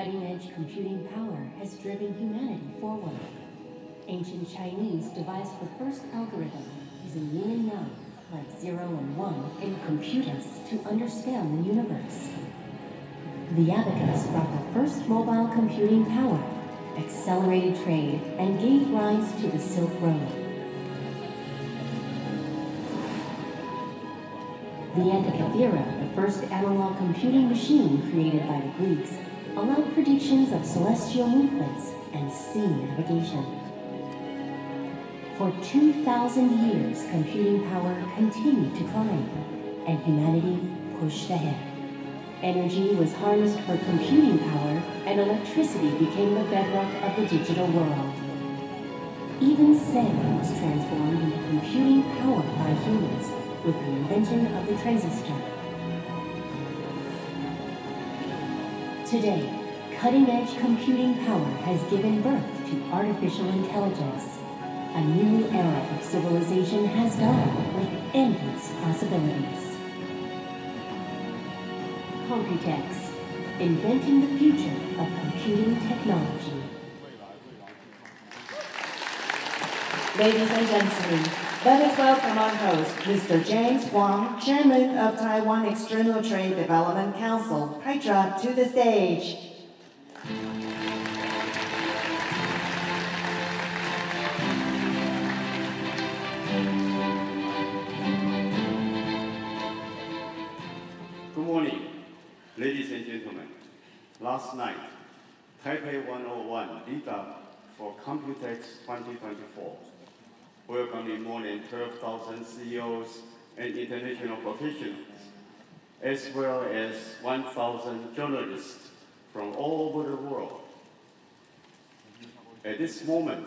Cutting-edge computing power has driven humanity forward. Ancient Chinese devised the first algorithm using yin and yang, like 0 and 1, in computers to understand the universe. The abacus brought the first mobile computing power, accelerated trade, and gave rise to the Silk Road. The Antikythera, the first analog computing machine created by the Greeks, allowed predictions of celestial movements and sea navigation. For 2,000 years, computing power continued to climb, and humanity pushed ahead. Energy was harnessed for computing power, and electricity became the bedrock of the digital world. Even sand was transformed into computing power by humans with the invention of the transistor. Today, cutting-edge computing power has given birth to artificial intelligence. A new era of civilization has dawned with endless possibilities. Computex, inventing the future of computing technology. Ladies and gentlemen, let us welcome our host, Mr. James Huang, Chairman of Taiwan External Trade Development Council, TAITRA, to the stage. Good morning, ladies and gentlemen. Last night, Taipei 101 lit up for Computex 2024, welcoming more than 12,000 CEOs and international professionals, as well as 1,000 journalists from all over the world. At this moment,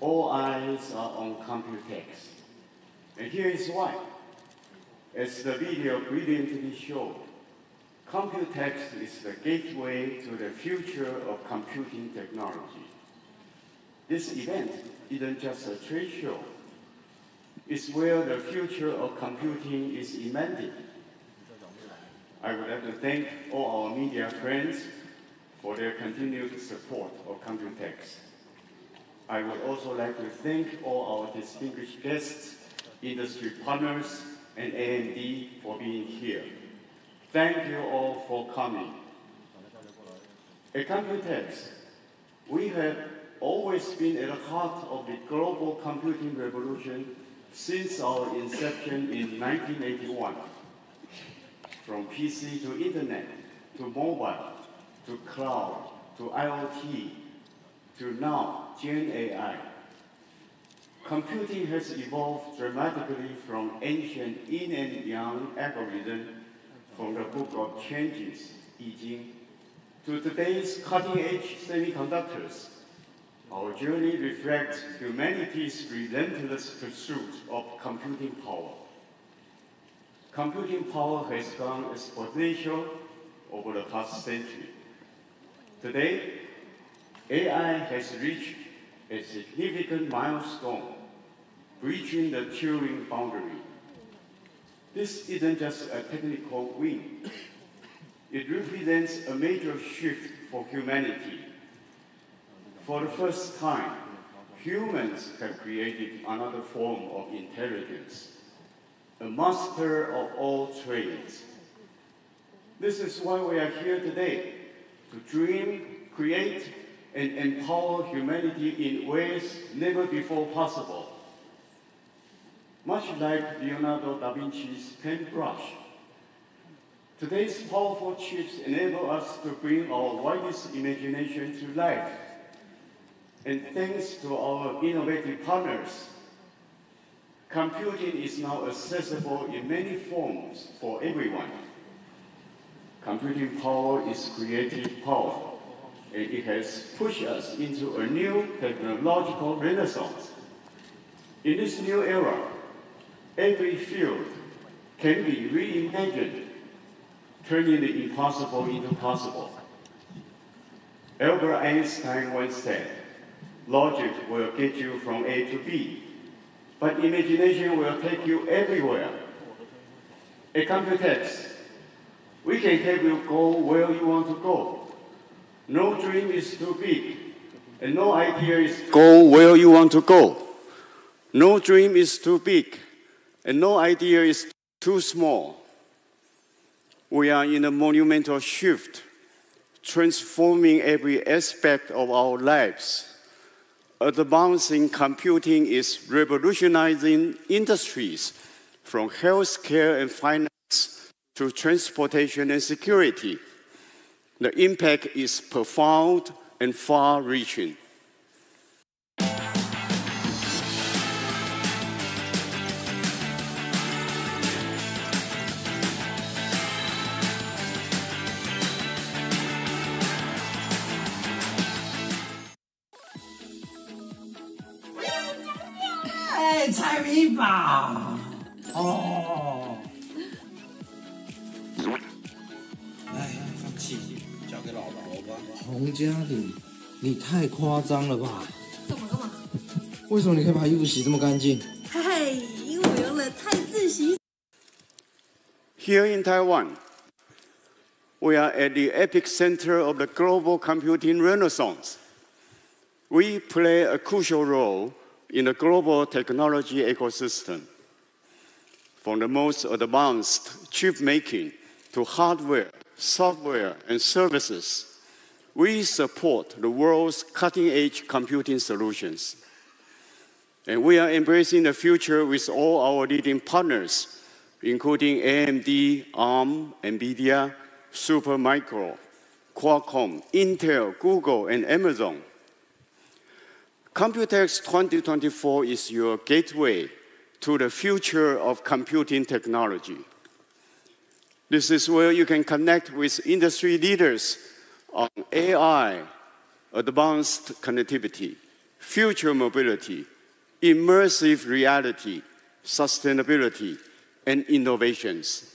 all eyes are on Computex. And here is why. As the video brilliantly showed, Computex is the gateway to the future of computing technology. This event isn't just a trade show. It's where the future of computing is invented. I would like to thank all our media friends for their continued support of Computex. I would also like to thank all our distinguished guests, industry partners, and AMD for being here. Thank you all for coming. At Computex, we have always been at the heart of the global computing revolution since our inception in 1981. From PC to internet, to mobile, to cloud, to IoT, to now Gen AI. Computing has evolved dramatically from ancient yin and yang algorithm from the Book of Changes, I Ching, to today's cutting-edge semiconductors. Our journey reflects humanity's relentless pursuit of computing power. Computing power has gone exponential over the past century. Today, AI has reached a significant milestone, breaching the Turing boundary. This isn't just a technical win. It represents a major shift for humanity. For the first time, humans have created another form of intelligence, a master of all trades. This is why we are here today, to dream, create, and empower humanity in ways never before possible. Much like Leonardo da Vinci's paintbrush, today's powerful chips enable us to bring our widest imagination to life. And thanks to our innovative partners, computing is now accessible in many forms for everyone. Computing power is creative power, and it has pushed us into a new technological renaissance. In this new era, every field can be reimagined, turning the impossible into possible. Albert Einstein once said, "Logic will get you from A to B, but imagination will take you everywhere." At Computex, we can help you go where you want to go. No dream is too big, and no idea is go where you want to go. No dream is too big, and no idea is too small. We are in a monumental shift, transforming every aspect of our lives. Advancing computing is revolutionizing industries, from healthcare and finance to transportation and security. The impact is profound and far-reaching. Hey, 猜谜吧！哦。哎，放弃，交给老婆吧。洪嘉玲，你太夸张了吧？干嘛？为什么你可以把衣服洗这么干净？嘿，因为我用了汰渍洗。Here in Taiwan, we are at the epicenter of the global computing renaissance. We play a crucial role in the global technology ecosystem. From the most advanced chip making to hardware, software, and services, we support the world's cutting-edge computing solutions. And we are embracing the future with all our leading partners, including AMD, ARM, NVIDIA, Supermicro, Qualcomm, Intel, Google, and Amazon. Computex 2024 is your gateway to the future of computing technology. This is where you can connect with industry leaders on AI, advanced connectivity, future mobility, immersive reality, sustainability, and innovations.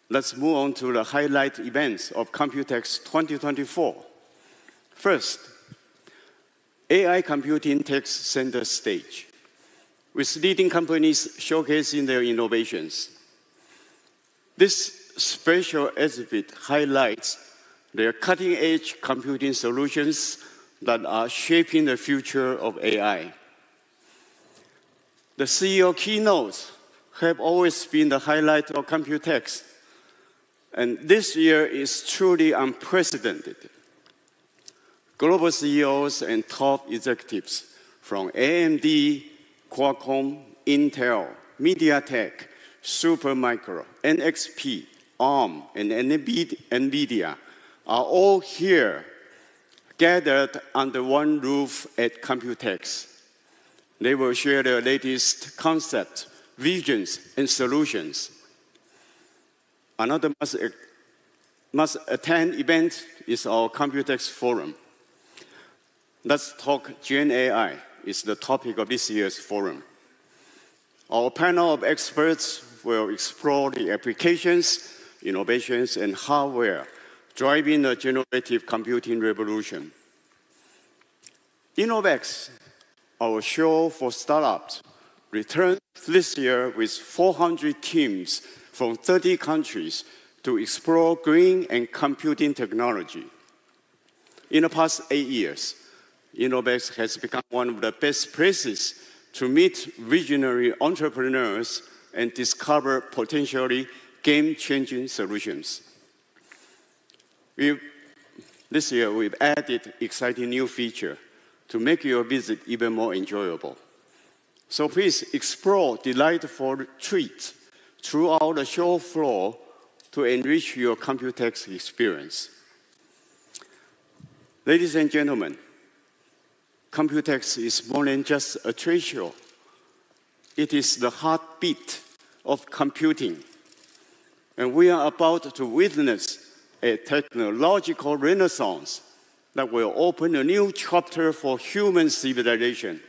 Let's move on to the highlight events of Computex 2024. First, AI computing takes center stage, with leading companies showcasing their innovations. This special exhibit highlights their cutting-edge computing solutions that are shaping the future of AI. The CEO keynotes have always been the highlight of Computex, and this year is truly unprecedented. Global CEOs and top executives from AMD, Qualcomm, Intel, MediaTek, Supermicro, NXP, ARM, and NVIDIA are all here, gathered under one roof at Computex. They will share their latest concepts, visions, and solutions. Another must-attend event is our Computex Forum. Let's Talk Gen AI is the topic of this year's forum. Our panel of experts will explore the applications, innovations, and hardware driving the generative computing revolution. Innovex, our show for startups, returns this year with 400 teams from 30 countries to explore green and computing technology. In the past 8 years, Innovex has become one of the best places to meet visionary entrepreneurs and discover potentially game-changing solutions. This year, we've added exciting new features to make your visit even more enjoyable. So please explore delightful treats throughout the show floor to enrich your Computex experience. Ladies and gentlemen, Computex is more than just a trade show. It is the heartbeat of computing. And we are about to witness a technological renaissance that will open a new chapter for human civilization.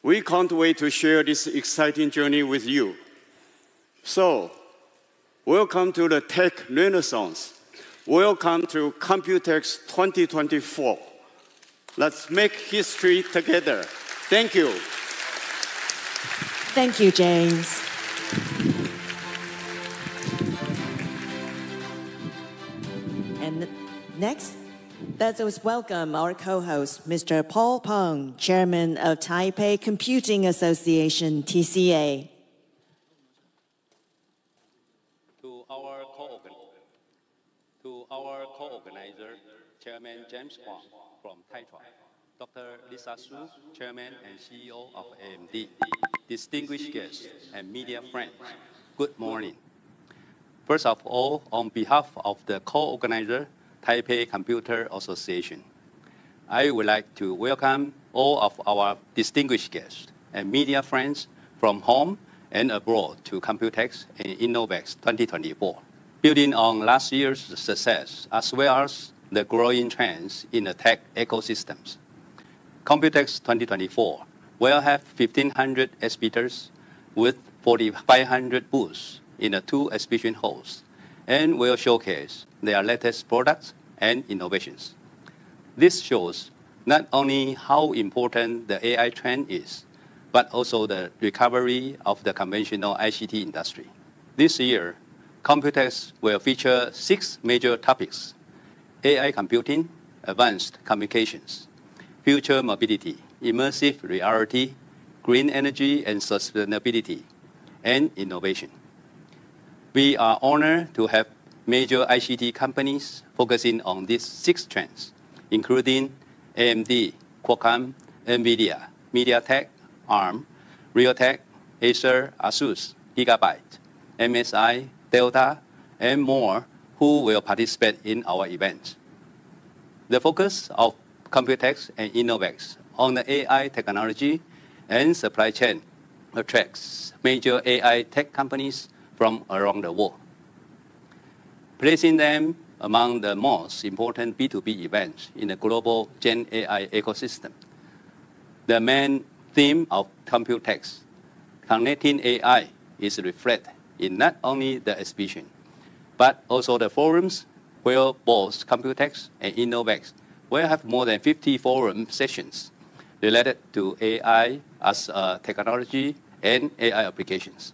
We can't wait to share this exciting journey with you. So, welcome to the tech renaissance. Welcome to Computex 2024. Let's make history together. Thank you. Thank you, James. And Next, let us welcome our co-host, Mr. Paul Peng, Chairman of Taipei Computing Association, TCA. To our co-organizer, Chairman James Huang from Taiwan, Dr. Lisa Su, Chairman and CEO of AMD, distinguished guests and media friends, good morning. First of all, on behalf of the co-organizer, Taipei Computer Association, I would like to welcome all of our distinguished guests and media friends from home and abroad to Computex and Innovex 2024. Building on last year's success, as well as the growing trends in the tech ecosystems, Computex 2024 will have 1,500 exhibitors with 4,500 booths in the 2 exhibition halls and will showcase their latest products and innovations. This shows not only how important the AI trend is, but also the recovery of the conventional ICT industry. This year, Computex will feature 6 major topics: AI computing, advanced communications, future mobility, immersive reality, green energy and sustainability, and innovation. We are honored to have major ICT companies focusing on these 6 trends, including AMD, Qualcomm, NVIDIA, MediaTek, ARM, Realtek, Acer, Asus, Gigabyte, MSI, Delta, and more, who will participate in our event. The focus of Computex and Innovex on the AI technology and supply chain attracts major AI tech companies from around the world, placing them among the most important B2B events in the global Gen AI ecosystem. The main theme of Computex, connecting AI, is reflected in not only the exhibition, but also the forums where both Computex and Innovex will have more than 50 forum sessions related to AI as a technology and AI applications.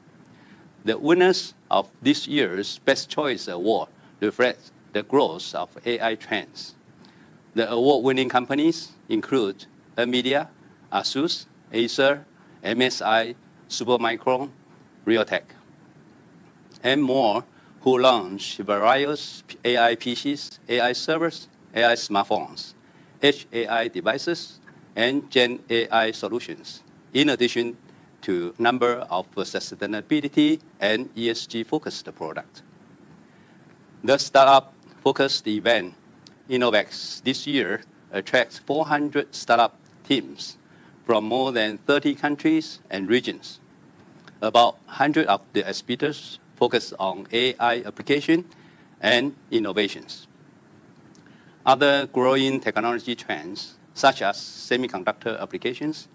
The winners of this year's Best Choice Award reflect the growth of AI trends. The award-winning companies include NVIDIA, Asus, Acer, MSI, Supermicro, Realtek, and more, who launch various AI PCs, AI servers, AI smartphones, edge AI devices, and Gen AI solutions, in addition to a number of sustainability and ESG-focused products. The startup-focused event, Innovex, this year attracts 400 startup teams from more than 30 countries and regions. About 100 of the exhibitors focus on AI application and innovations. Other growing technology trends, such as semiconductor applications,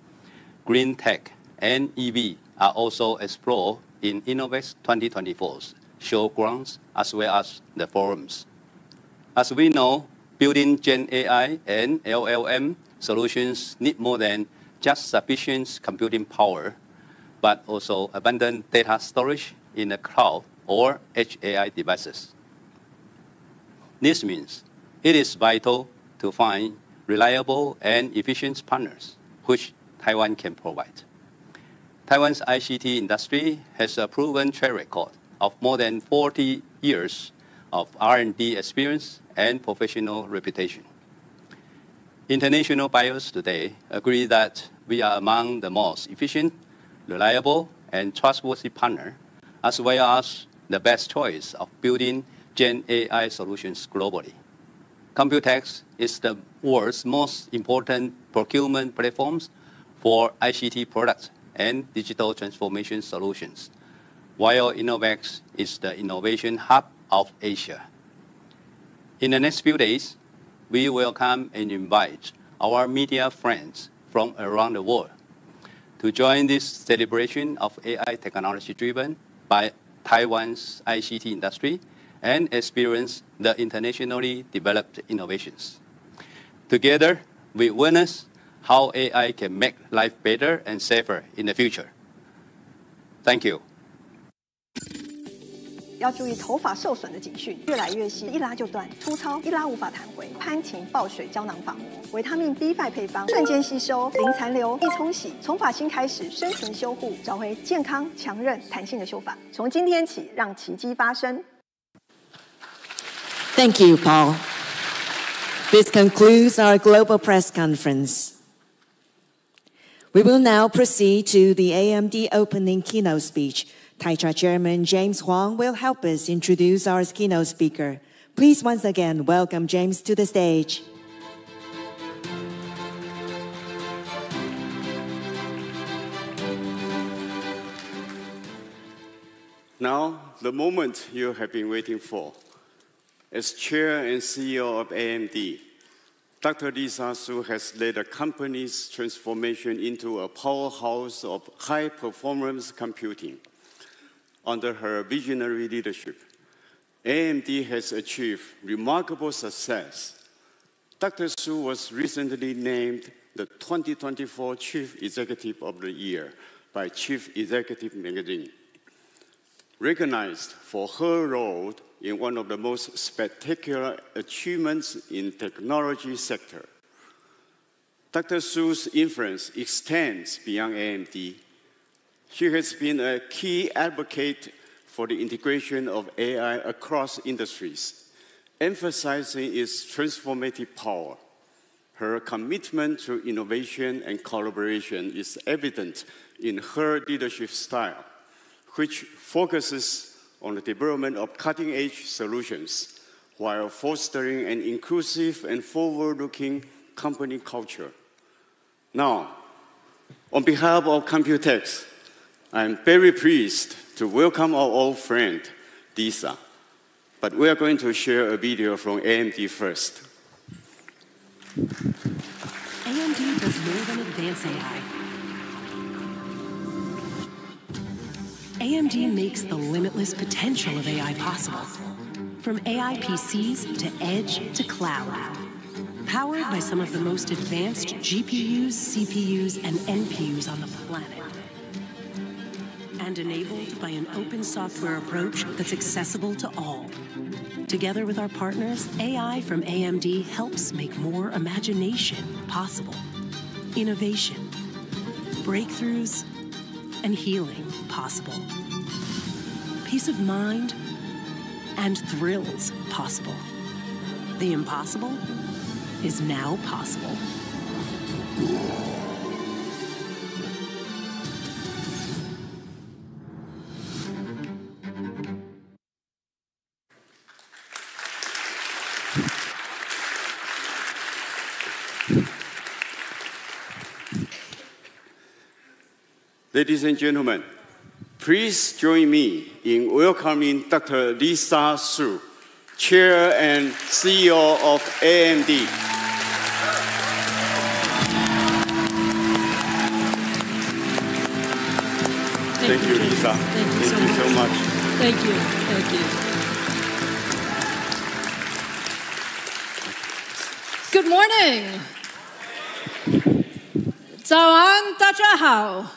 green tech, and EV, are also explored in Innovex 2024's showgrounds as well as the forums. As we know, building Gen AI and LLM solutions need more than just sufficient computing power, but also abundant data storage in the cloud or edge AI devices. This means it is vital to find reliable and efficient partners, which Taiwan can provide. Taiwan's ICT industry has a proven track record of more than 40 years of R&D experience and professional reputation. International buyers today agree that we are among the most efficient, reliable, and trustworthy partner, as well as the best choice of building Gen AI solutions globally. Computex is the world's most important procurement platforms for ICT products and digital transformation solutions, while Innovex is the innovation hub of Asia. In the next few days, we welcome and invite our media friends from around the world to join this celebration of AI technology driven by Taiwan's ICT industry and experience the internationally developed innovations. Together, we witness how AI can make life better and safer in the future. Thank you. 要注意头发受损的警讯，越来越细，一拉就断；粗糙，一拉无法弹回。潘婷爆水胶囊发膜，维他命 B5 配方，瞬间吸收，零残留，一冲洗，从发芯开始深层修护，找回健康、强韧、弹性的秀发。从今天起，让奇迹发生。Thank you, Paul. This concludes our global press conference. We will now proceed to the AMD opening keynote speech. TAITRA Chairman James Huang will help us introduce our keynote speaker. Please once again welcome James to the stage. Now, the moment you have been waiting for. As Chair and CEO of AMD, Dr. Lisa Su has led the company's transformation into a powerhouse of high-performance computing. Under her visionary leadership, AMD has achieved remarkable success. Dr. Su was recently named the 2024 Chief Executive of the Year by Chief Executive Magazine. Recognized for her role in one of the most spectacular achievements in technology sector. Dr. Su's influence extends beyond AMD. She has been a key advocate for the integration of AI across industries, emphasizing its transformative power. Her commitment to innovation and collaboration is evident in her leadership style, which focuses on the development of cutting-edge solutions while fostering an inclusive and forward-looking company culture. Now, on behalf of Computex, I'm very pleased to welcome our old friend, Lisa. But we are going to share a video from AMD first. AMD does more than advance AI. AMD makes the limitless potential of AI possible. From AI PCs to edge to cloud. Powered by some of the most advanced GPUs, CPUs, and NPUs on the planet. And enabled by an open software approach that's accessible to all. Together with our partners, AI from AMD helps make more imagination possible. Innovation, breakthroughs, and healing possible. Peace of mind and thrills possible. The impossible is now possible. Ladies and gentlemen, please join me in welcoming Dr. Lisa Su, Chair and CEO of AMD. Thank you, Lisa. Thank you so much. Thank you. Thank you. Good morning. 早安，大家好。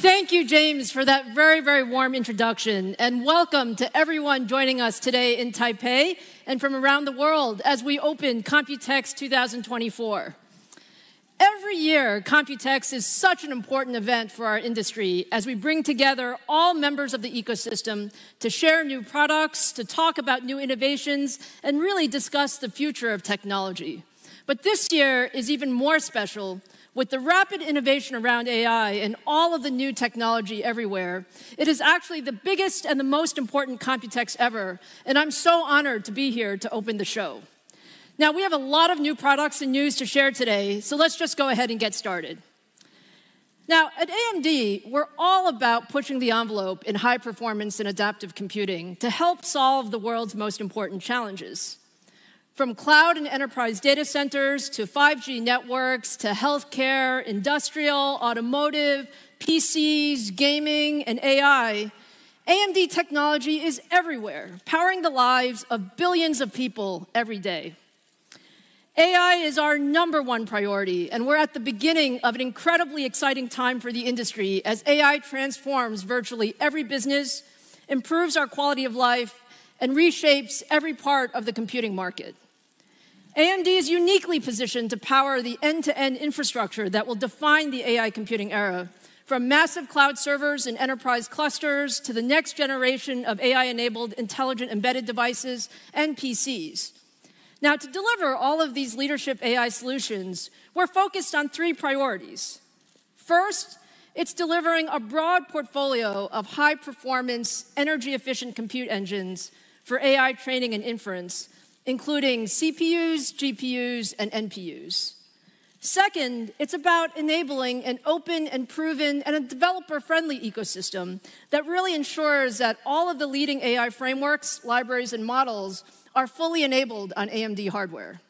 Thank you, James, for that very, very warm introduction, and welcome to everyone joining us today in Taipei and from around the world as we open Computex 2024. Every year, Computex is such an important event for our industry as we bring together all members of the ecosystem to share new products, to talk about new innovations, and really discuss the future of technology. But this year is even more special. With the rapid innovation around AI and all of the new technology everywhere, it is actually the biggest and the most important Computex ever, and I'm so honored to be here to open the show. Now, we have a lot of new products and news to share today, so let's just go ahead and get started. Now, at AMD, we're all about pushing the envelope in high performance and adaptive computing to help solve the world's most important challenges. From cloud and enterprise data centers to 5G networks to healthcare, industrial, automotive, PCs, gaming, and AI, AMD technology is everywhere, powering the lives of billions of people every day. AI is our #1 priority, and we're at the beginning of an incredibly exciting time for the industry as AI transforms virtually every business, improves our quality of life, and reshapes every part of the computing market. AMD is uniquely positioned to power the end-to-end infrastructure that will define the AI computing era, from massive cloud servers and enterprise clusters to the next generation of AI-enabled intelligent embedded devices and PCs. Now, to deliver all of these leadership AI solutions, we're focused on 3 priorities. First, it's delivering a broad portfolio of high-performance, energy-efficient compute engines for AI training and inference, including CPUs, GPUs, and NPUs. Second, it's about enabling an open and proven and a developer-friendly ecosystem that really ensures that all of the leading AI frameworks, libraries, and models are fully enabled on AMD hardware.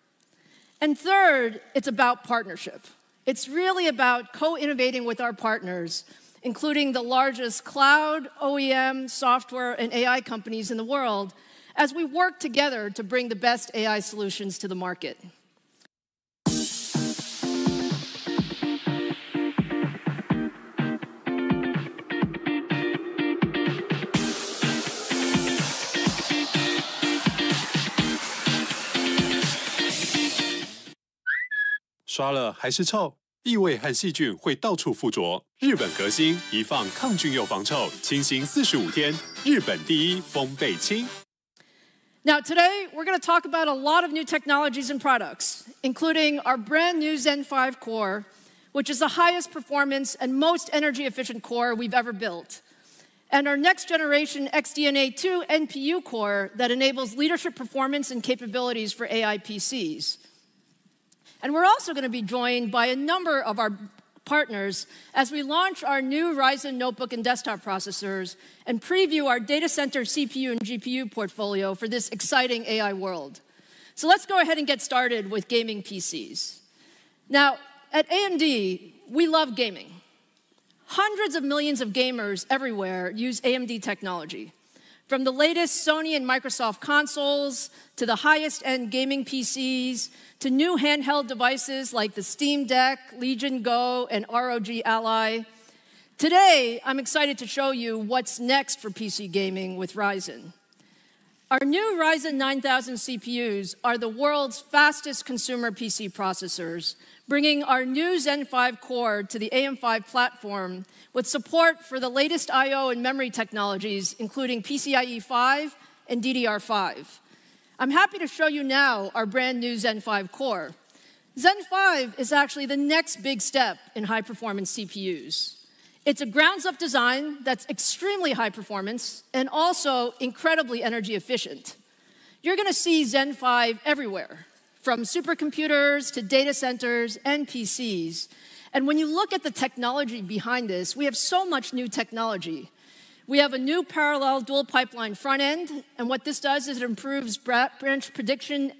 And third, it's about partnership. It's really about co-innovating with our partners, including the largest cloud, OEM, software, and AI companies in the world, as we work together to bring the best AI solutions to the market.刷了还是臭，异味和细菌会到处附着。日本革新一放抗菌又防臭，清新45天，日本第一风倍清。Now, today, we're going to talk about a lot of new technologies and products, including our brand new Zen 5 core, which is the highest performance and most energy-efficient core we've ever built, and our next-generation XDNA 2 NPU core that enables leadership performance and capabilities for AI PCs. And we're also going to be joined by a number of our partners as we launch our new Ryzen notebook and desktop processors and preview our data center CPU and GPU portfolio for this exciting AI world. So let's go ahead and get started with gaming PCs. Now, at AMD, we love gaming. Hundreds of millions of gamers everywhere use AMD technology. From the latest Sony and Microsoft consoles, to the highest-end gaming PCs, to new handheld devices like the Steam Deck, Legion Go, and ROG Ally. Today, I'm excited to show you what's next for PC gaming with Ryzen. Our new Ryzen 9000 CPUs are the world's fastest consumer PC processors, bringing our new Zen 5 core to the AM5 platform with support for the latest I/O and memory technologies, including PCIe 5 and DDR5. I'm happy to show you now our brand new Zen 5 core. Zen 5 is actually the next big step in high-performance CPUs. It's a grounds-up design that's extremely high performance and also incredibly energy efficient. You're going to see Zen 5 everywhere, from supercomputers to data centers and PCs. And when you look at the technology behind this, we have so much new technology. We have a new parallel dual pipeline front end, and what this does is it improves branch prediction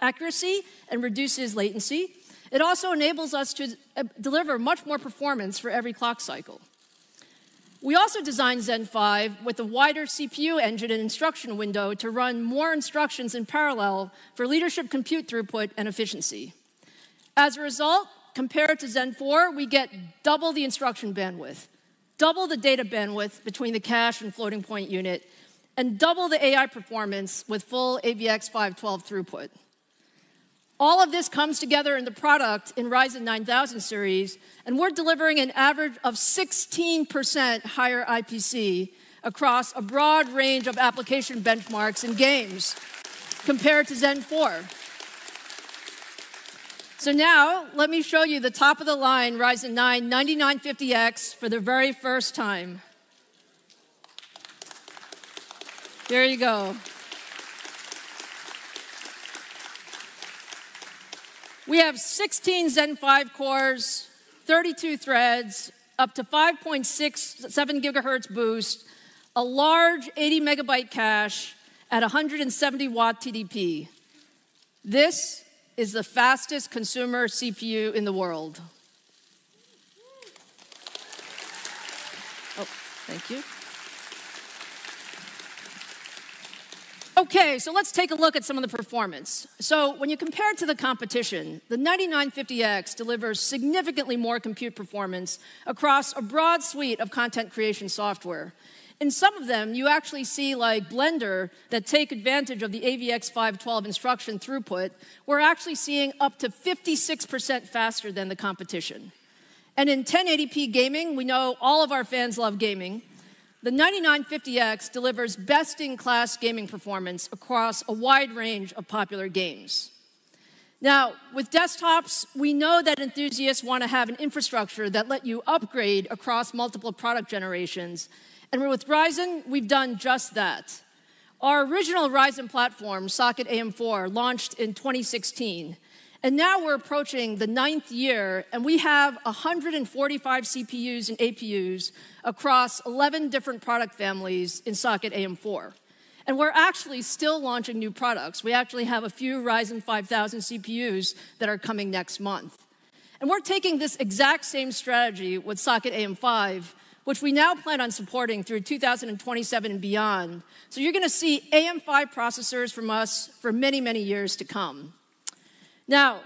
accuracy and reduces latency. It also enables us to deliver much more performance for every clock cycle. We also designed Zen 5 with a wider CPU engine and instruction window to run more instructions in parallel for leadership compute throughput and efficiency. As a result, compared to Zen 4, we get double the instruction bandwidth, double the data bandwidth between the cache and floating point unit, and double the AI performance with full AVX 512 throughput. All of this comes together in the product in Ryzen 9000 series, and we're delivering an average of 16% higher IPC across a broad range of application benchmarks and games compared to Zen 4. So now, let me show you the top-of-the-line Ryzen 9 9950X for the very first time. There you go. We have 16 Zen 5 cores, 32 threads, up to 5.67 gigahertz boost, a large 80 megabyte cache at 170 watt TDP. This is the fastest consumer CPU in the world. Oh, thank you. Okay, so let's take a look at some of the performance. So when you compare it to the competition, the 9950X delivers significantly more compute performance across a broad suite of content creation software. In some of them, you actually see like Blender that take advantage of the AVX512 instruction throughput. We're actually seeing up to 56% faster than the competition. And in 1080p gaming, we know all of our fans love gaming. The 9950X delivers best-in-class gaming performance across a wide range of popular games. Now, with desktops, we know that enthusiasts want to have an infrastructure that let you upgrade across multiple product generations. And with Ryzen, we've done just that. Our original Ryzen platform, Socket AM4, launched in 2016. And now we're approaching the 9th year, and we have 145 CPUs and APUs across 11 different product families in Socket AM4. And we're actually still launching new products. We actually have a few Ryzen 5000 CPUs that are coming next month. And we're taking this exact same strategy with Socket AM5, which we now plan on supporting through 2027 and beyond. So you're going to see AM5 processors from us for many, many years to come. Now,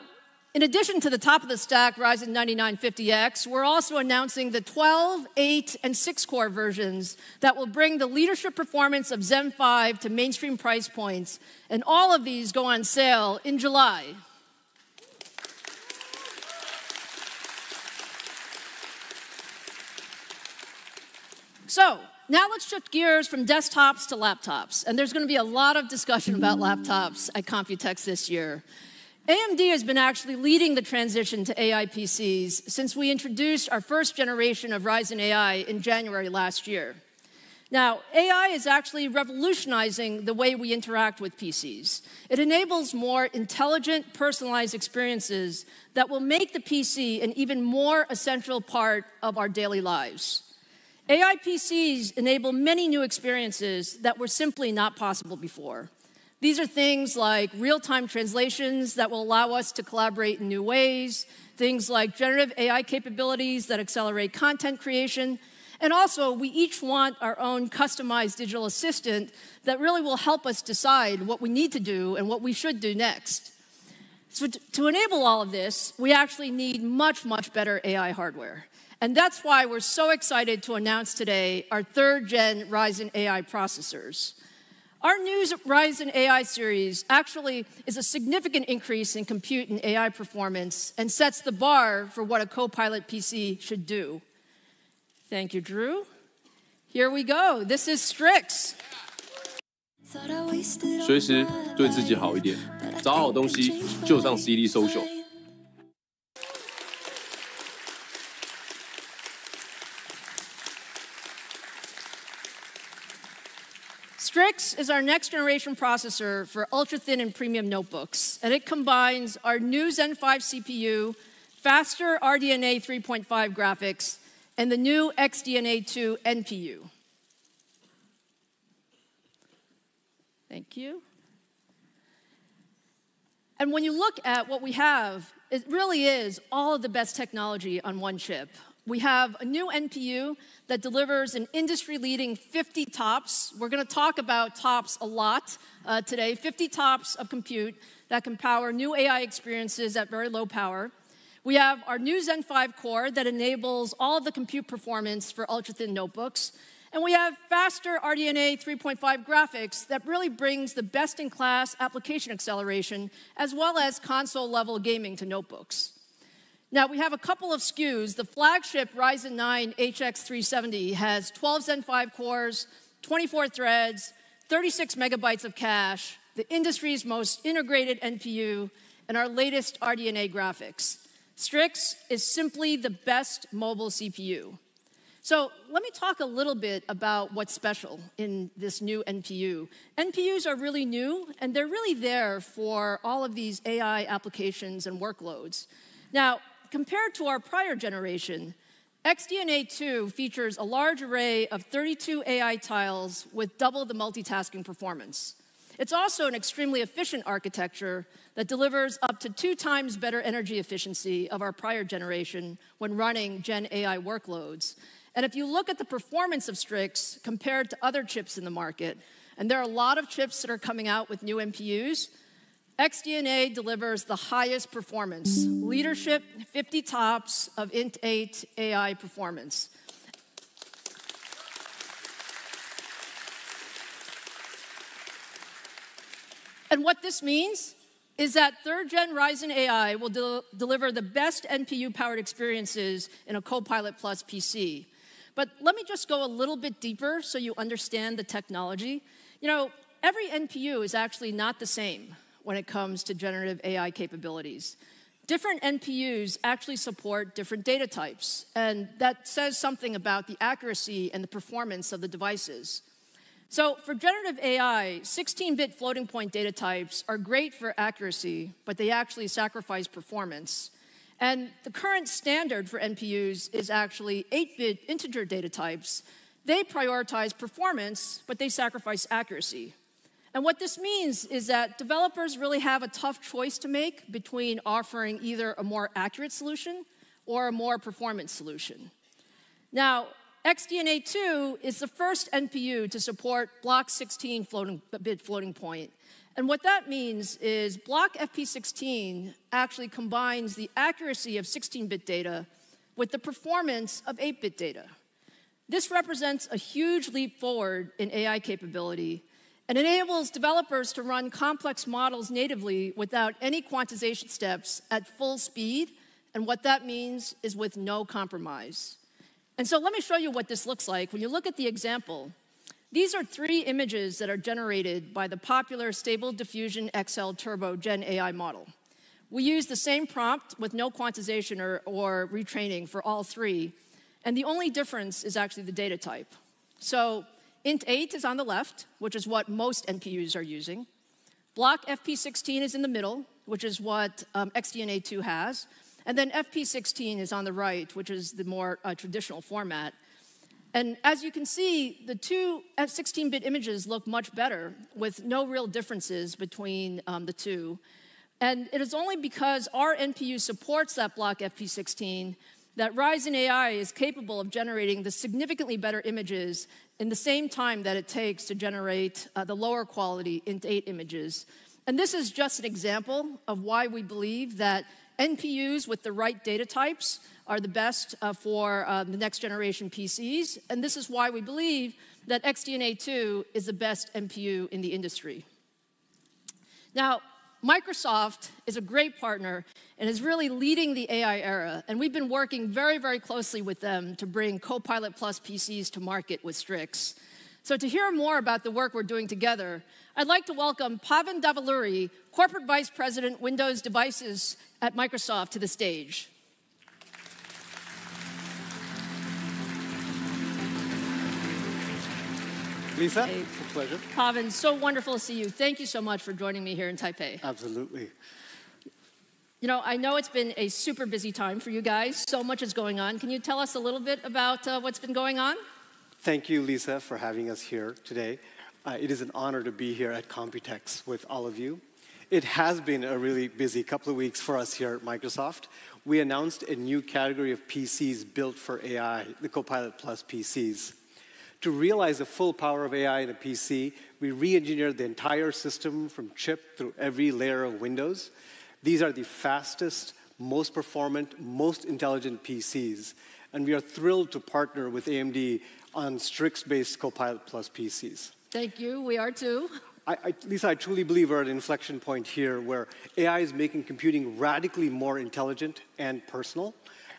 in addition to the top-of-the-stack Ryzen 9950X, we're also announcing the 12, 8, and 6-core versions that will bring the leadership performance of Zen 5 to mainstream price points, and all of these go on sale in July. So, now let's shift gears from desktops to laptops, and there's going to be a lot of discussion about laptops at Computex this year. AMD has been actually leading the transition to AI PCs since we introduced our first generation of Ryzen AI in January last year. Now, AI is actually revolutionizing the way we interact with PCs. It enables more intelligent, personalized experiences that will make the PC an even more essential part of our daily lives. AI PCs enable many new experiences that were simply not possible before. These are things like real-time translations that will allow us to collaborate in new ways, things like generative AI capabilities that accelerate content creation, and also we each want our own customized digital assistant that really will help us decide what we need to do and what we should do next. So to enable all of this, we actually need much, much better AI hardware. And that's why we're so excited to announce today our 3rd-gen Ryzen AI processors. Our new Ryzen AI series actually is a significant increase in compute and AI performance and sets the bar for what a Copilot PC should do. Thank you, Drew. Here we go. This is Strix. 随时对自己好一点，找好东西就上 CD Social。Strix is our next-generation processor for ultra-thin and premium notebooks, and it combines our new Zen 5 CPU, faster RDNA 3.5 graphics, and the new XDNA 2 NPU. Thank you. And when you look at what we have, it really is all of the best technology on one chip. We have a new NPU that delivers an industry-leading 50 TOPS. We're going to talk about TOPS a lot today. 50 TOPS of compute that can power new AI experiences at very low power. We have our new Zen 5 core that enables all of the compute performance for ultra-thin notebooks. And we have faster RDNA 3.5 graphics that really brings the best-in-class application acceleration as well as console-level gaming to notebooks. Now, we have a couple of SKUs. The flagship Ryzen 9 HX370 has 12 Zen 5 cores, 24 threads, 36 megabytes of cache, the industry's most integrated NPU, and our latest RDNA graphics. Strix is simply the best mobile CPU. So let me talk a little bit about what's special in this new NPU. NPUs are really new, and they're really there for all of these AI applications and workloads. Now, compared to our prior generation, XDNA 2 features a large array of 32 AI tiles with double the multitasking performance. It's also an extremely efficient architecture that delivers up to 2 times better energy efficiency of our prior generation when running Gen AI workloads. And if you look at the performance of Strix compared to other chips in the market, and there are a lot of chips that are coming out with new NPUs, XDNA delivers the highest performance. Leadership, 50 tops of Int8 AI performance. And what this means is that third-gen Ryzen AI will deliver the best NPU-powered experiences in a Copilot Plus PC. But let me just go a little bit deeper so you understand the technology. You know, every NPU is actually not the same when it comes to generative AI capabilities. Different NPUs actually support different data types, and that says something about the accuracy and the performance of the devices. So for generative AI, 16-bit floating-point data types are great for accuracy, but they actually sacrifice performance. And the current standard for NPUs is actually 8-bit integer data types. They prioritize performance, but they sacrifice accuracy. And what this means is that developers really have a tough choice to make between offering either a more accurate solution or a more performant solution. Now, XDNA2 is the first NPU to support block 16 bit floating point. And what that means is block FP16 actually combines the accuracy of 16-bit data with the performance of 8-bit data. This represents a huge leap forward in AI capability and enables developers to run complex models natively without any quantization steps at full speed. And what that means is with no compromise. And so let me show you what this looks like. When you look at the example, these are 3 images that are generated by the popular Stable Diffusion XL Turbo Gen AI model. We use the same prompt with no quantization or retraining for all 3. And the only difference is actually the data type. So Int8 is on the left, which is what most NPUs are using. Block FP16 is in the middle, which is what XDNA2 has. And then FP16 is on the right, which is the more traditional format. And as you can see, the 2 16-bit images look much better with no real differences between the 2. And it is only because our NPU supports that block FP16 that Ryzen AI is capable of generating the significantly better images in the same time that it takes to generate the lower quality Int8 images. And this is just an example of why we believe that NPUs with the right data types are the best for the next generation PCs. And this is why we believe that XDNA2 is the best NPU in the industry. Now, Microsoft is a great partner and is really leading the AI era. And we've been working very, very closely with them to bring Copilot Plus PCs to market with Strix. So to hear more about the work we're doing together, I'd like to welcome Pavan Davaluri, Corporate Vice President, Windows Devices at Microsoft, to the stage. Lisa, it's a pleasure. Pavan, so wonderful to see you. Thank you so much for joining me here in Taipei. Absolutely. You know, I know it's been a super busy time for you guys. So much is going on. Can you tell us a little bit about what's been going on? Thank you, Lisa, for having us here today. It is an honor to be here at Computex with all of you. It has been a really busy couple of weeks for us here at Microsoft. We announced a new category of PCs built for AI, the Copilot Plus PCs. To realize the full power of AI in a PC, we re-engineered the entire system from chip through every layer of Windows. These are the fastest, most performant, most intelligent PCs. And we are thrilled to partner with AMD on Strix-based Copilot Plus PCs. Thank you. We are too. Lisa, I truly believe we're at an inflection point here where AI is making computing radically more intelligent and personal.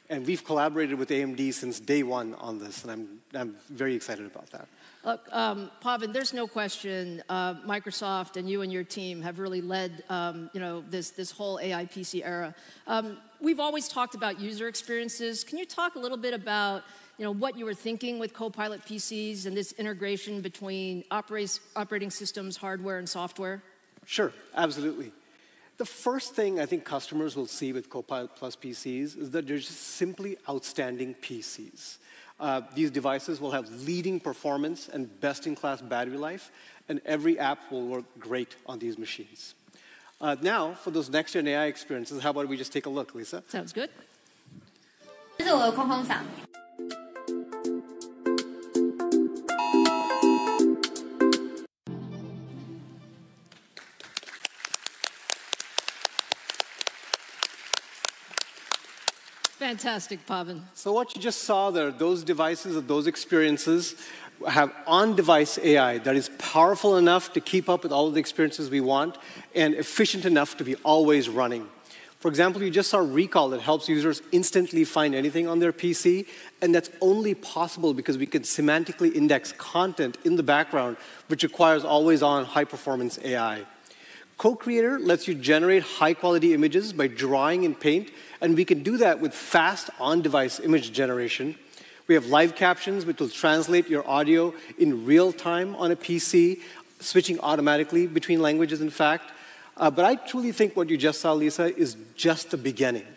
And we've collaborated with AMD since day one on this, and I'm very excited about that. Look, Pavan, there's no question Microsoft and you and your team have really led this whole AI PC era. We've always talked about user experiences. Can you talk a little bit about what you were thinking with Copilot PCs and this integration between operating systems, hardware, and software? Sure, absolutely. The first thing I think customers will see with Copilot Plus PCs is that they're just simply outstanding PCs. These devices will have leading performance and best-in-class battery life, and every app will work great on these machines. Now, for those next-gen AI experiences, how about we just take a look, Lisa? Sounds good. 这是我的空空嗓。fantastic, Pavan. So what you just saw there, those devices, those experiences, have on-device AI that is powerful enough to keep up with all of the experiences we want and efficient enough to be always running. For example, you just saw Recall that helps users instantly find anything on their PC, and that's only possible because we can semantically index content in the background, which requires always-on high-performance AI. Co-Creator lets you generate high-quality images by drawing in Paint, and we can do that with fast on-device image generation. We have live captions, which will translate your audio in real time on a PC, switching automatically between languages, in fact. But I truly think what you just saw, Lisa, is just the beginning.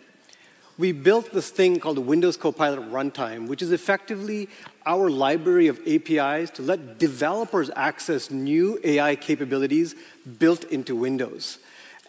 We built this thing called the Windows Copilot Runtime, which is effectively our library of APIs to let developers access new AI capabilities built into Windows.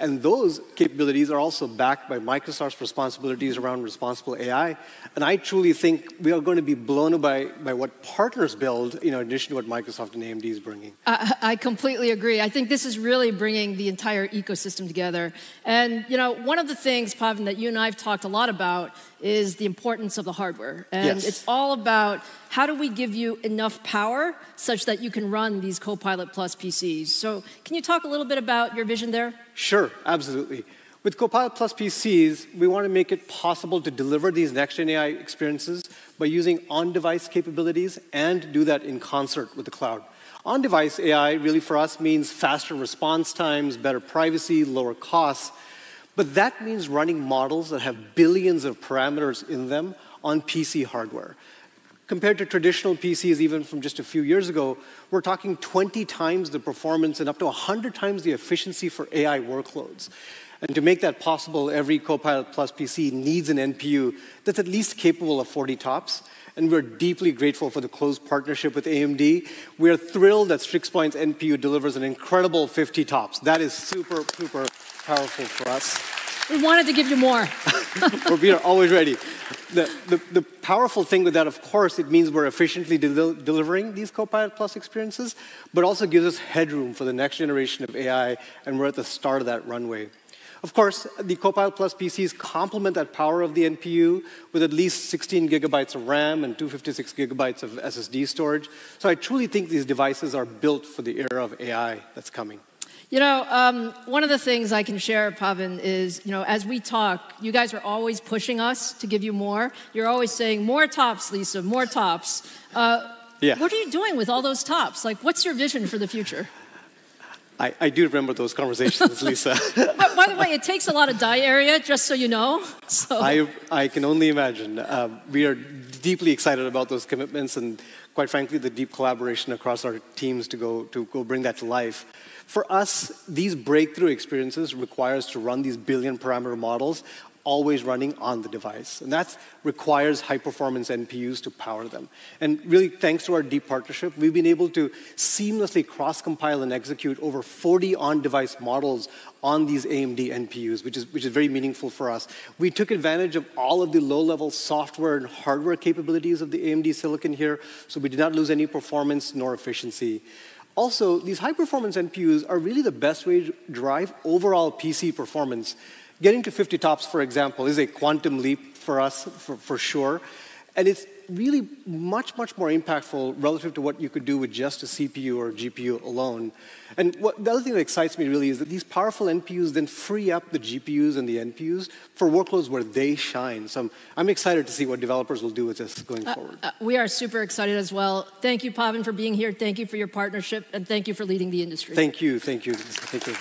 And those capabilities are also backed by Microsoft's responsibilities around responsible AI. And I truly think we are going to be blown away by what partners build, in addition to what Microsoft and AMD is bringing. I completely agree. I think this is really bringing the entire ecosystem together. And, one of the things, Pavan, that you and I have talked a lot about is the importance of the hardware. And yes. It's all about how do we give you enough power such that you can run these Copilot Plus PCs. So can you talk a little bit about your vision there? Sure, absolutely. With Copilot Plus PCs, we want to make it possible to deliver these next-gen AI experiences by using on-device capabilities and do that in concert with the cloud. On-device AI really for us means faster response times, better privacy, lower costs. But that means running models that have billions of parameters in them on PC hardware. Compared to traditional PCs, even from just a few years ago, we're talking 20 times the performance and up to 100 times the efficiency for AI workloads. And to make that possible, every Copilot Plus PC needs an NPU that's at least capable of 40 TOPS. And we're deeply grateful for the close partnership with AMD. We're thrilled that StrixPoint's NPU delivers an incredible 50 TOPS. That is super, super powerful for us. We wanted to give you more. We are always ready. The powerful thing with that, of course, it means we're efficiently delivering these Copilot Plus experiences, but also gives us headroom for the next generation of AI, and we're at the start of that runway. Of course, the Copilot Plus PCs complement that power of the NPU with at least 16 gigabytes of RAM and 256 gigabytes of SSD storage. So I truly think these devices are built for the era of AI that's coming. One of the things I can share, Pavan, is, as we talk, you guys are always pushing us to give you more. You're always saying, more TOPS, Lisa, more TOPS. Yeah. What are you doing with all those TOPS? What's your vision for the future? I do remember those conversations, Lisa. By the way, it takes a lot of die area, just so you know. So. I can only imagine. We are deeply excited about those commitments and, quite frankly, the deep collaboration across our teams to go bring that to life. For us, these breakthrough experiences require us to run these billion parameter models always running on the device. And that requires high-performance NPUs to power them. And really, thanks to our deep partnership, we've been able to seamlessly cross-compile and execute over 40 on-device models on these AMD NPUs, which is very meaningful for us. We took advantage of all of the low-level software and hardware capabilities of the AMD silicon here, so we did not lose any performance nor efficiency. Also, these high-performance NPUs are really the best way to drive overall PC performance. Getting to 50 TOPS, for example, is a quantum leap for us, for sure. And it's really much, much more impactful relative to what you could do with just a CPU or GPU alone. And the other thing that excites me really is that these powerful NPUs then free up the GPUs and the NPUs for workloads where they shine. So I'm excited to see what developers will do with this going forward. We are super excited as well. Thank you, Pavan, for being here. Thank you for your partnership. And thank you for leading the industry. Thank you. Thank you. Thank you.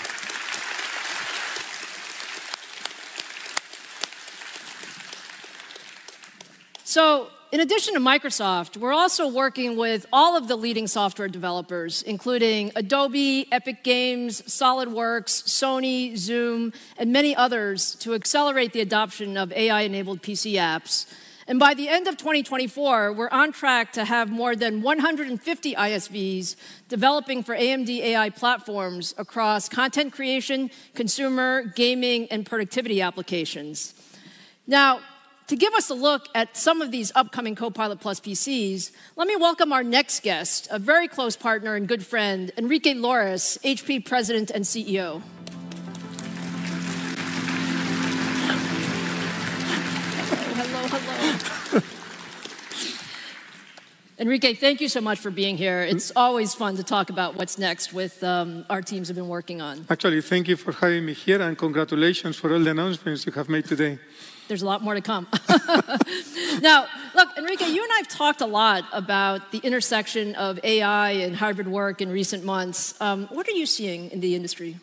So, in addition to Microsoft, we're also working with all of the leading software developers, including Adobe, Epic Games, SolidWorks, Sony, Zoom, and many others to accelerate the adoption of AI-enabled PC apps. And by the end of 2024, we're on track to have more than 150 ISVs developing for AMD AI platforms across content creation, consumer, gaming, and productivity applications. Now, to give us a look at some of these upcoming Copilot Plus PCs, let me welcome our next guest, a very close partner and good friend, Enrique Lores, HP President and CEO. Hello. Enrique, thank you so much for being here. It's always fun to talk about what's next with our teams have been working on. Actually, thank you for having me here, and congratulations for all the announcements you have made today. There's a lot more to come. Now, look, Enrique, you and I have talked a lot about the intersection of AI and hybrid work in recent months. What are you seeing in the industry?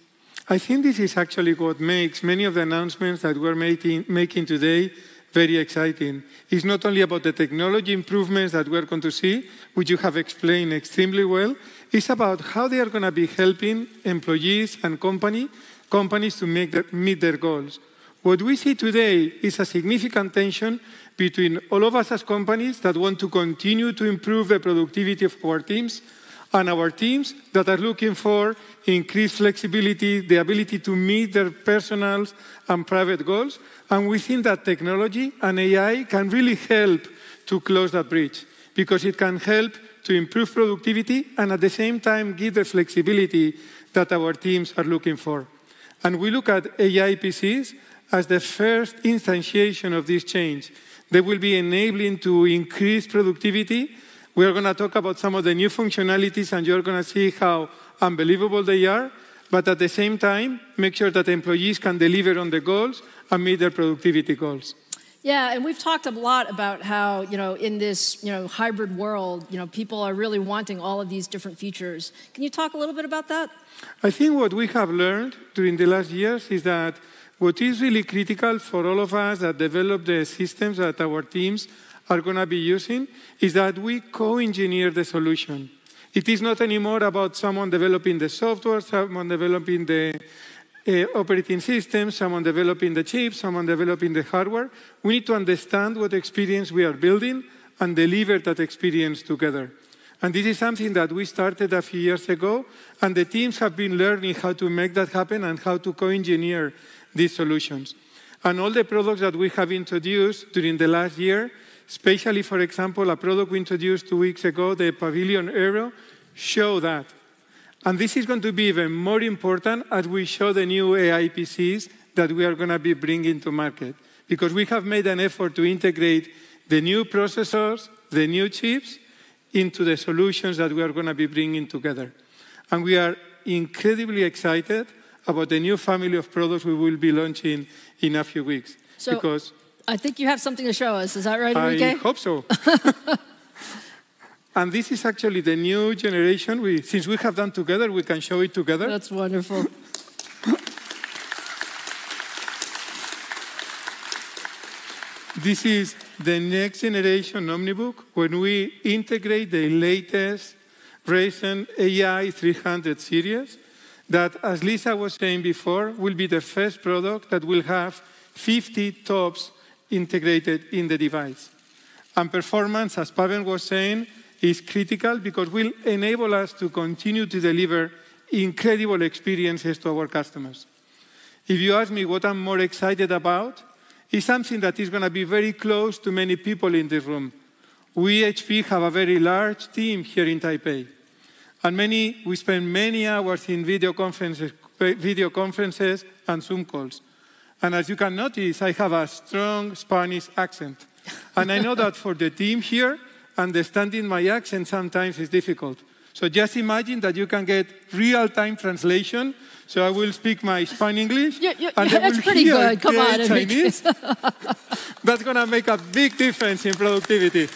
I think this is actually what makes many of the announcements that we're making today very exciting. It's not only about the technology improvements that we're going to see, which you have explained extremely well. It's about how they are going to be helping employees and companies to meet their goals. What we see today is a significant tension between all of us as companies that want to continue to improve the productivity of our teams and our teams that are looking for increased flexibility, the ability to meet their personal and private goals. And we think that technology and AI can really help to close that bridge because it can help to improve productivity and at the same time give the flexibility that our teams are looking for. And we look at AI PCs as the first instantiation of this change. They will be enabling to increase productivity. We are going to talk about some of the new functionalities, and you're going to see how unbelievable they are, but at the same time, make sure that employees can deliver on the goals and meet their productivity goals. Yeah, and we've talked a lot about how, in this, hybrid world, people are really wanting all of these different features. Can you talk a little bit about that? I think what we have learned during the last years is that what is really critical for all of us that develop the systems that our teams are going to be using is that we co-engineer the solution. It is not anymore about someone developing the software, someone developing the operating system, someone developing the chips, someone developing the hardware. We need to understand what experience we are building and deliver that experience together. And this is something that we started a few years ago, and the teams have been learning how to make that happen and how to co-engineer these solutions. And all the products that we have introduced during the last year, especially, for example, a product we introduced 2 weeks ago, the Pavilion Aero, show that. And this is going to be even more important as we show the new AI PCs that we are going to be bringing to market. Because we have made an effort to integrate the new processors, the new chips, into the solutions that we are going to be bringing together. And we are incredibly excited about the new family of products we will be launching in a few weeks. So because I think you have something to show us. Is that right, Enrique? I hope so. And this is actually the new generation. Since we have done together, we can show it together. That's wonderful. This is the next generation Omnibook when we integrate the latest Ryzen AI 300 series that, as Lisa was saying before, will be the first product that will have 50 TOPS integrated in the device. And performance, as Pavan was saying, is critical because it will enable us to continue to deliver incredible experiences to our customers. If you ask me what I'm more excited about, it's something that is going to be very close to many people in this room. We, HP, have a very large team here in Taipei. And we spend many hours in video conferences and Zoom calls. And as you can notice, I have a strong Spanish accent. And I know that for the team here, understanding my accent sometimes is difficult. So just imagine that you can get real-time translation. So I will speak my Spanish-English. And that's pretty good. Come on, Chinese. That's going to make a big difference in productivity.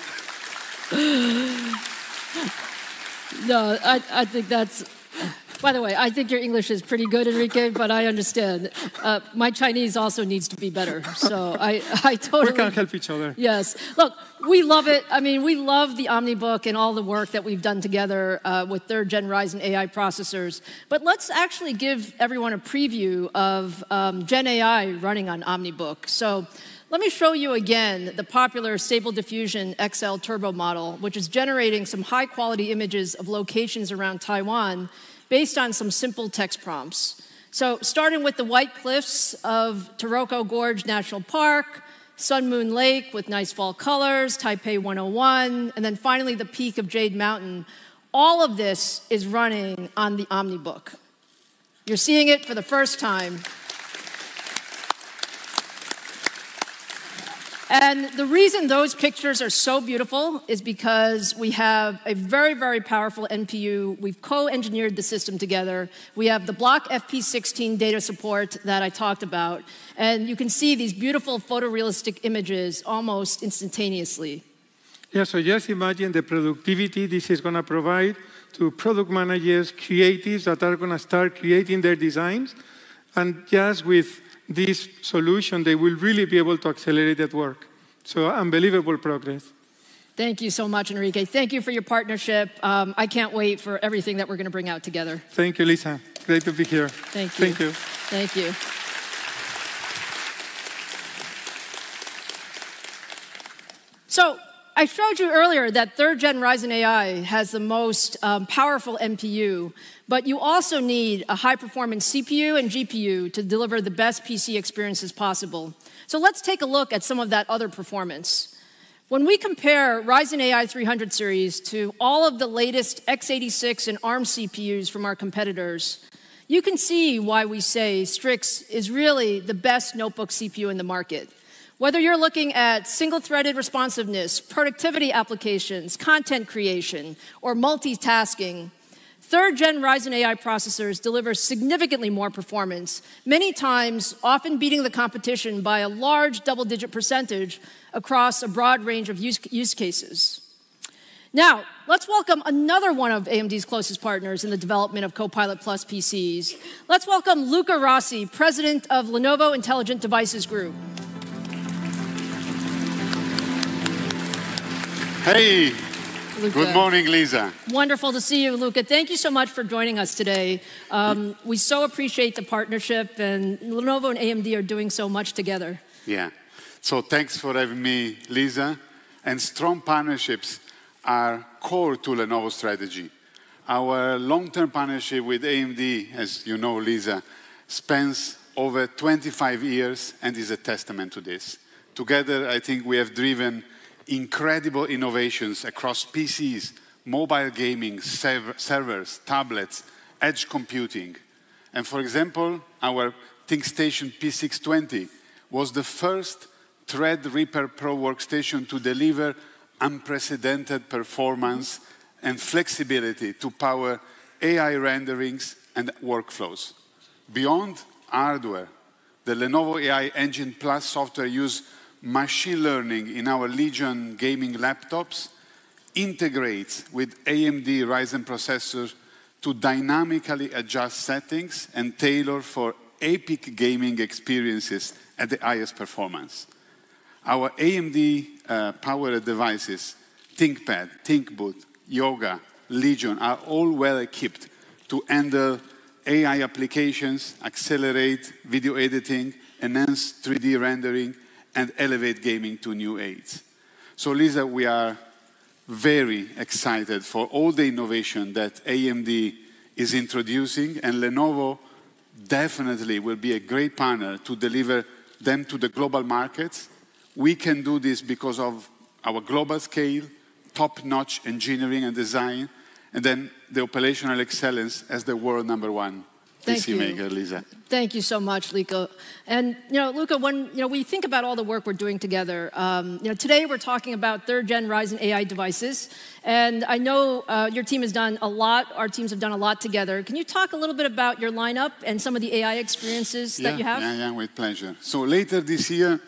No, I think that's... By the way, I think your English is pretty good, Enrique, but I understand. My Chinese also needs to be better, so I totally... We can help each other. Yes. Look, we love it. I mean, we love the OmniBook and all the work that we've done together with third-gen Ryzen AI processors. But let's actually give everyone a preview of Gen AI running on OmniBook. So let me show you again the popular Stable Diffusion XL Turbo model, which is generating some high-quality images of locations around Taiwan based on some simple text prompts. So starting with the white cliffs of Taroko Gorge National Park, Sun Moon Lake with nice fall colors, Taipei 101, and then finally the peak of Jade Mountain. All of this is running on the OmniBook. You're seeing it for the first time. And the reason those pictures are so beautiful is because we have a very, very powerful NPU. We've co-engineered the system together. We have the block FP16 data support that I talked about. And you can see these beautiful photorealistic images almost instantaneously. Yeah, so just imagine the productivity this is going to provide to product managers, creatives that are going to start creating their designs. And just with this solution, they will really be able to accelerate that work. So unbelievable progress. Thank you so much, Enrique. Thank you for your partnership. I can't wait for everything that we're going to bring out together. Thank you, Lisa. Great to be here. Thank you. Thank you. Thank you. So I showed you earlier that third-gen Ryzen AI has the most powerful NPU, but you also need a high-performance CPU and GPU to deliver the best PC experiences possible. So let's take a look at some of that other performance. When we compare Ryzen AI 300 series to all of the latest x86 and ARM CPUs from our competitors, you can see why we say Strix is really the best notebook CPU in the market. Whether you're looking at single-threaded responsiveness, productivity applications, content creation, or multitasking, third-gen Ryzen AI processors deliver significantly more performance, many times often beating the competition by a large double-digit percentage across a broad range of use cases. Now, let's welcome another one of AMD's closest partners in the development of Copilot Plus PCs. Let's welcome Luca Rossi, president of Lenovo Intelligent Devices Group. Hey, Luca. Good morning, Lisa. Wonderful to see you, Luca. Thank you so much for joining us today. We so appreciate the partnership, and Lenovo and AMD are doing so much together. Yeah, so thanks for having me, Lisa. And strong partnerships are core to Lenovo's strategy. Our long-term partnership with AMD, as you know, Lisa, spans over 25 years and is a testament to this. Together, I think we have driven incredible innovations across PCs, mobile gaming, servers, tablets, edge computing. And for example, our ThinkStation P620 was the first Threadripper Pro workstation to deliver unprecedented performance and flexibility to power AI renderings and workflows. Beyond hardware, the Lenovo AI Engine Plus software uses machine learning in our Legion gaming laptops, integrates with AMD Ryzen processors to dynamically adjust settings and tailor for epic gaming experiences at the highest performance. Our AMD-powered devices, ThinkPad, ThinkBoot, Yoga, Legion, are all well equipped to handle AI applications, accelerate video editing, enhance 3D rendering, and elevate gaming to new heights. So, Lisa, we are very excited for all the innovation that AMD is introducing, and Lenovo definitely will be a great partner to deliver them to the global markets. We can do this because of our global scale, top-notch engineering and design, and then the operational excellence as the world #1 PC maker, Lisa. Thank you so much, Luca. And Luca, when we think about all the work we're doing together, today we're talking about third-gen Ryzen AI devices, and I know your team has done a lot. Our teams have done a lot together. Can you talk a little bit about your lineup and some of the AI experiences that you have? Yeah, with pleasure. So later this year,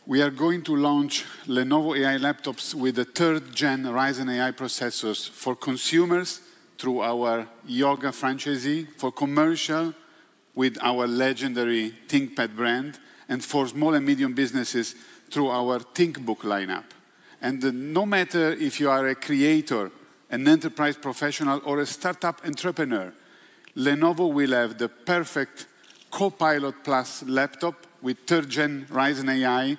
we are going to launch Lenovo AI laptops with the third-gen Ryzen AI processors for consumers through our Yoga franchisee, for commercial with our legendary ThinkPad brand, and for small and medium businesses through our ThinkBook lineup. And no matter if you are a creator, an enterprise professional, or a startup entrepreneur, Lenovo will have the perfect Copilot Plus laptop with third-gen Ryzen AI,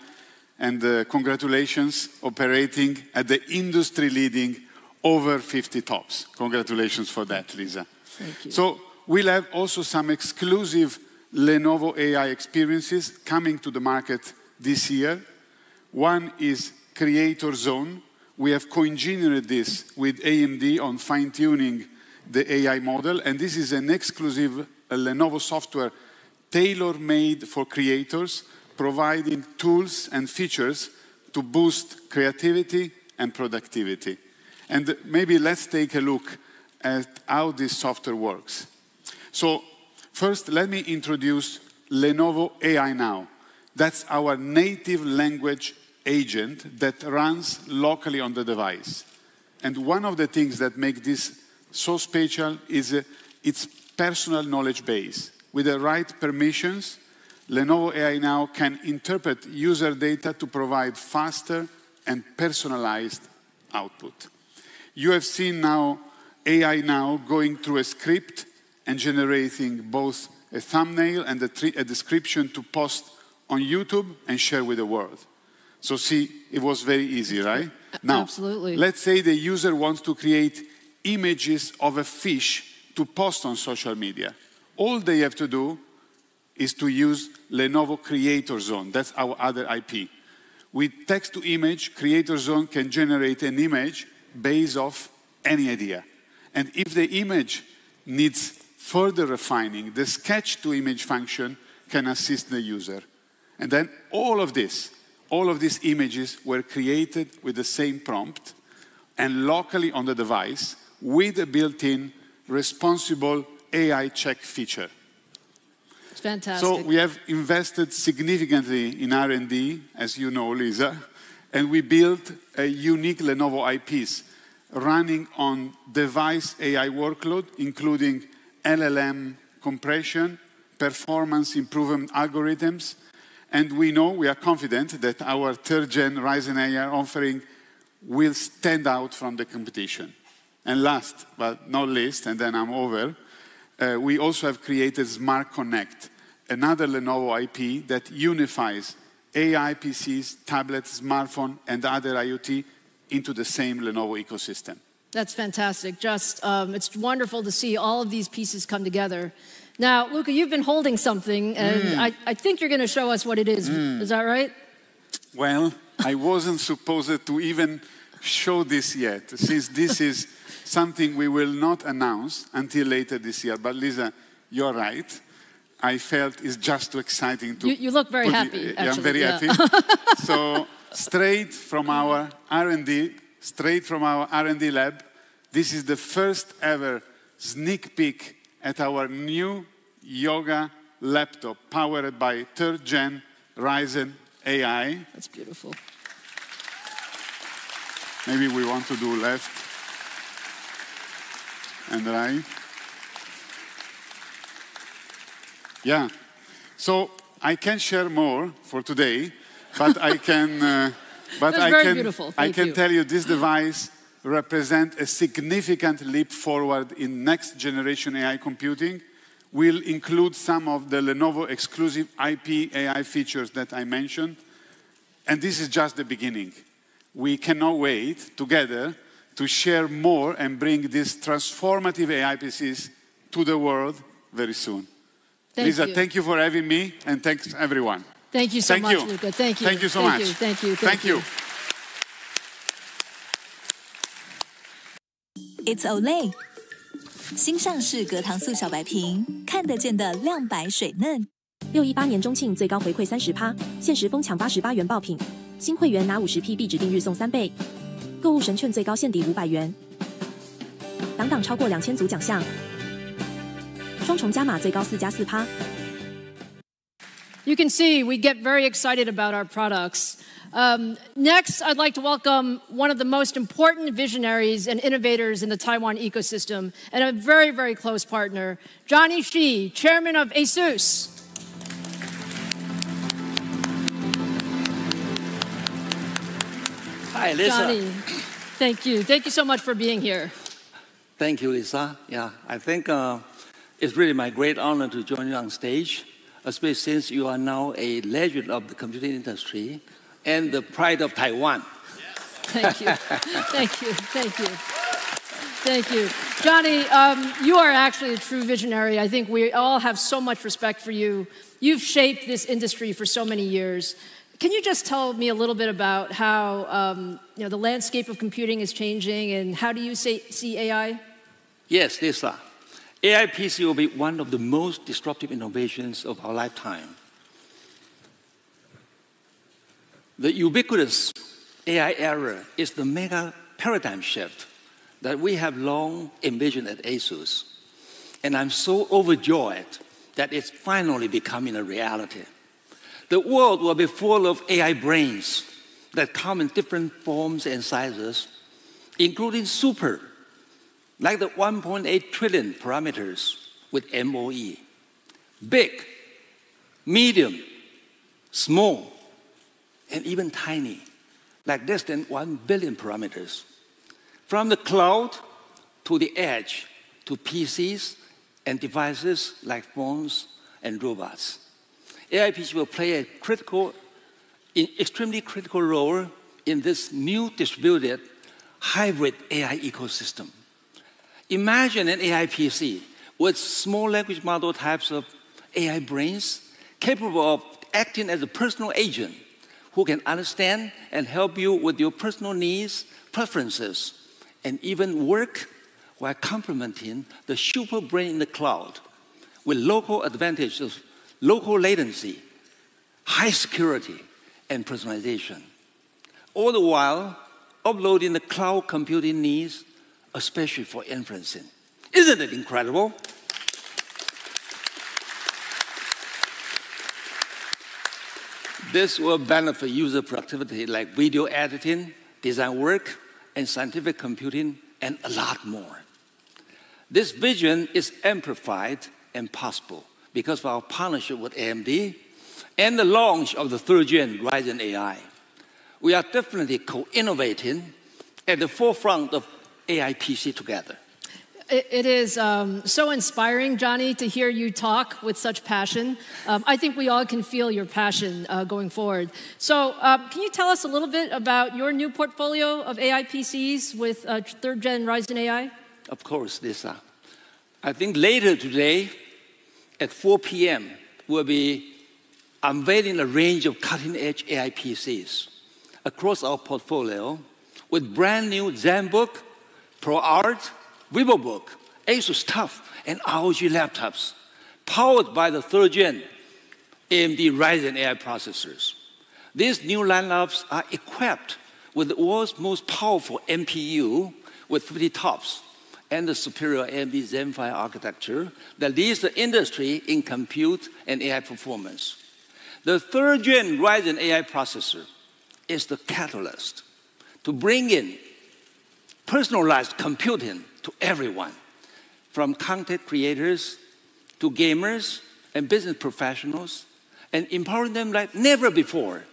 and congratulations, operating at the industry-leading over 50 TOPS. Congratulations for that, Lisa. Thank you. So we'll have also some exclusive Lenovo AI experiences coming to the market this year. One is Creator Zone. We have co-engineered this with AMD on fine-tuning the AI model, and this is an exclusive Lenovo software tailor-made for creators, providing tools and features to boost creativity and productivity. And maybe let's take a look at how this software works. So first, let me introduce Lenovo AI Now. That's our native language agent that runs locally on the device. And one of the things that make this so special is its personal knowledge base. With the right permissions, Lenovo AI Now can interpret user data to provide faster and personalized output. You have seen now AI Now going through a script and generating both a thumbnail and a description to post on YouTube and share with the world. So see, it was very easy, right? Now, absolutely. Let's say the user wants to create images of a fish to post on social media. All they have to do is to use Lenovo Creator Zone. That's our other IP. With text-to-image, Creator Zone can generate an image based off any idea. And if the image needs further refining, the sketch-to-image function can assist the user. And then all of these images were created with the same prompt and locally on the device with a built-in responsible AI check feature. It's fantastic. So we have invested significantly in R&D, as you know, Lisa, and we built a unique Lenovo IPs running on device AI workload, including LLM compression, performance improvement algorithms, and we are confident that our third-gen Ryzen AI offering will stand out from the competition. And last but not least, and then I'm over, we also have created Smart Connect, another Lenovo IP that unifies AI PCs, tablets, smartphone, and other IoT into the same Lenovo ecosystem. That's fantastic. Just, it's wonderful to see all of these pieces come together. Now, Luca, you've been holding something, and I think you're going to show us what it is. Is that right? Well, I wasn't supposed to even show this yet, since this is something we will not announce until later this year. But Lisa, you're right. I felt it's just too exciting to... You look very happy, actually. Yeah, I'm very happy. So, straight from our R&D lab, this is the first ever sneak peek at our new yoga laptop powered by third-gen Ryzen AI. That's beautiful. Maybe we want to do left and right. Yeah. So I can share more for today, but I can. I can tell you this device represents a significant leap forward in next generation AI computing. Will include some of the Lenovo exclusive IP AI features that I mentioned, and this is just the beginning. We cannot wait together to share more and bring these transformative AI PCs to the world very soon. Lisa, thank you for having me, and thanks everyone. Thank you so much, Luca. Thank you. Thank you so much. Thank you. Thank you. It's Olay， 新上市隔糖素小白瓶，看得见的亮白水嫩。618年中庆最高回馈30%，限时疯抢88元爆品，新会员拿50PB指定日送3倍，购物神券最高限抵500元，档超过2000组奖项，双重加码最高4+4%。You can see we get very excited about our products. Next, I'd like to welcome one of the most important visionaries and innovators in the Taiwan ecosystem, and a very, very close partner, Johnny Shi, chairman of ASUS. Hi, Lisa. Johnny, thank you. Thank you so much for being here. Thank you, Lisa. Yeah, I think it's really my great honor to join you on stage, especially since you are now a legend of the computing industry and the pride of Taiwan. Thank you. Thank you. Thank you. Thank you. Johnny, you are actually a true visionary. I think we all have so much respect for you. You've shaped this industry for so many years. Can you just tell me a little bit about how the landscape of computing is changing, and how do you see AI? Yes, Lisa. AI PC will be one of the most disruptive innovations of our lifetime. The ubiquitous AI era is the mega paradigm shift that we have long envisioned at ASUS. And I'm so overjoyed that it's finally becoming a reality. The world will be full of AI brains that come in different forms and sizes, including super, like the 1.8 trillion parameters with MOE, big, medium, small, and even tiny, like less than 1 billion parameters. From the cloud to the edge to PCs and devices like phones and robots. AI PC will play a extremely critical role in this new distributed hybrid AI ecosystem. Imagine an AI PC with small language model types of AI brains capable of acting as a personal agent who can understand and help you with your personal needs, preferences, and even work while complementing the super brain in the cloud with local advantages of local latency, high security, and personalization. All the while, uploading the cloud computing needs, especially for inferencing. Isn't it incredible? This will benefit user productivity like video editing, design work, and scientific computing, and a lot more. This vision is amplified and possible because of our partnership with AMD and the launch of the third-gen Ryzen AI. We are definitely co-innovating at the forefront of AI PC together. It is so inspiring, Johnny, to hear you talk with such passion. I think we all can feel your passion going forward. So can you tell us a little bit about your new portfolio of AI PCs with third-gen Ryzen AI? Of course, Lisa. I think later today at 4 p.m., we'll be unveiling a range of cutting-edge AI PCs across our portfolio with brand new ZenBook, ProArt, VivoBook, ASUS TUF, and ROG laptops, powered by the third-gen AMD Ryzen AI processors. These new lineups are equipped with the world's most powerful NPU with 50 TOPS and the superior AMD Zen 5 architecture that leads the industry in compute and AI performance. The third-gen Ryzen AI processor is the catalyst to bring in personalized computing to everyone, from content creators to gamers and business professionals, and empowering them like never before.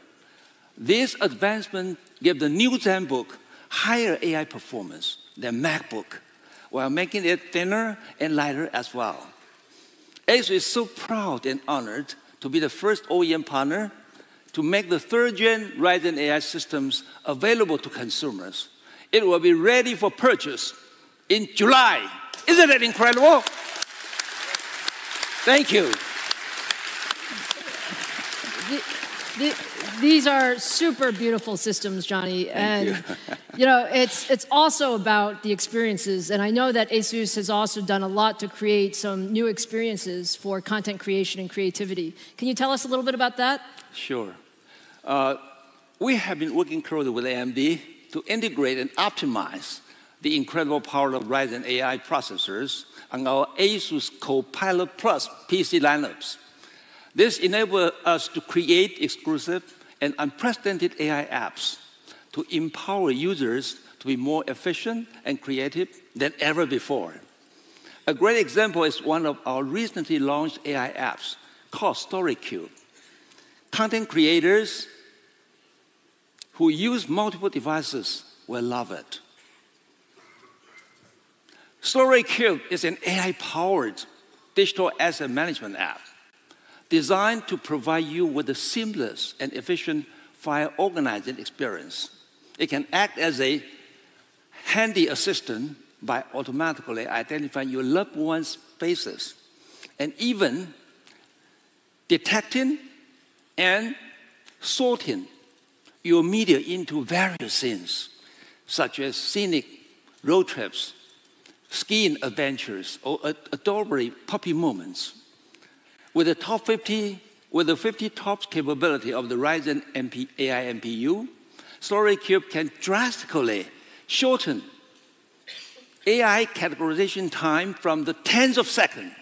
This advancement gives the new ZenBook higher AI performance than MacBook, while making it thinner and lighter as well. ASUS is so proud and honored to be the first OEM partner to make the third-gen Ryzen AI systems available to consumers. It will be ready for purchase in July. Isn't that incredible? Thank you. These are super beautiful systems, Johnny. And you know, it's also about the experiences. And I know that ASUS has also done a lot to create some new experiences for content creation and creativity. Can you tell us a little bit about that? Sure. We have been working closely with AMD to integrate and optimize the incredible power of Ryzen AI processors on our ASUS Copilot Plus PC lineups. This enables us to create exclusive and unprecedented AI apps to empower users to be more efficient and creative than ever before. A great example is one of our recently launched AI apps called StoryCube. Content creators who use multiple devices will love it. StoryCube is an AI-powered digital asset management app designed to provide you with a seamless and efficient file organizing experience. It can act as a handy assistant by automatically identifying your loved one's faces and even detecting and sorting your media into various scenes, such as scenic road trips, skiing adventures, or adorable puppy moments. With the top 50 With the 50 TOPS capability of the Ryzen AI NPU, StoryCube can drastically shorten AI categorization time from the tens of seconds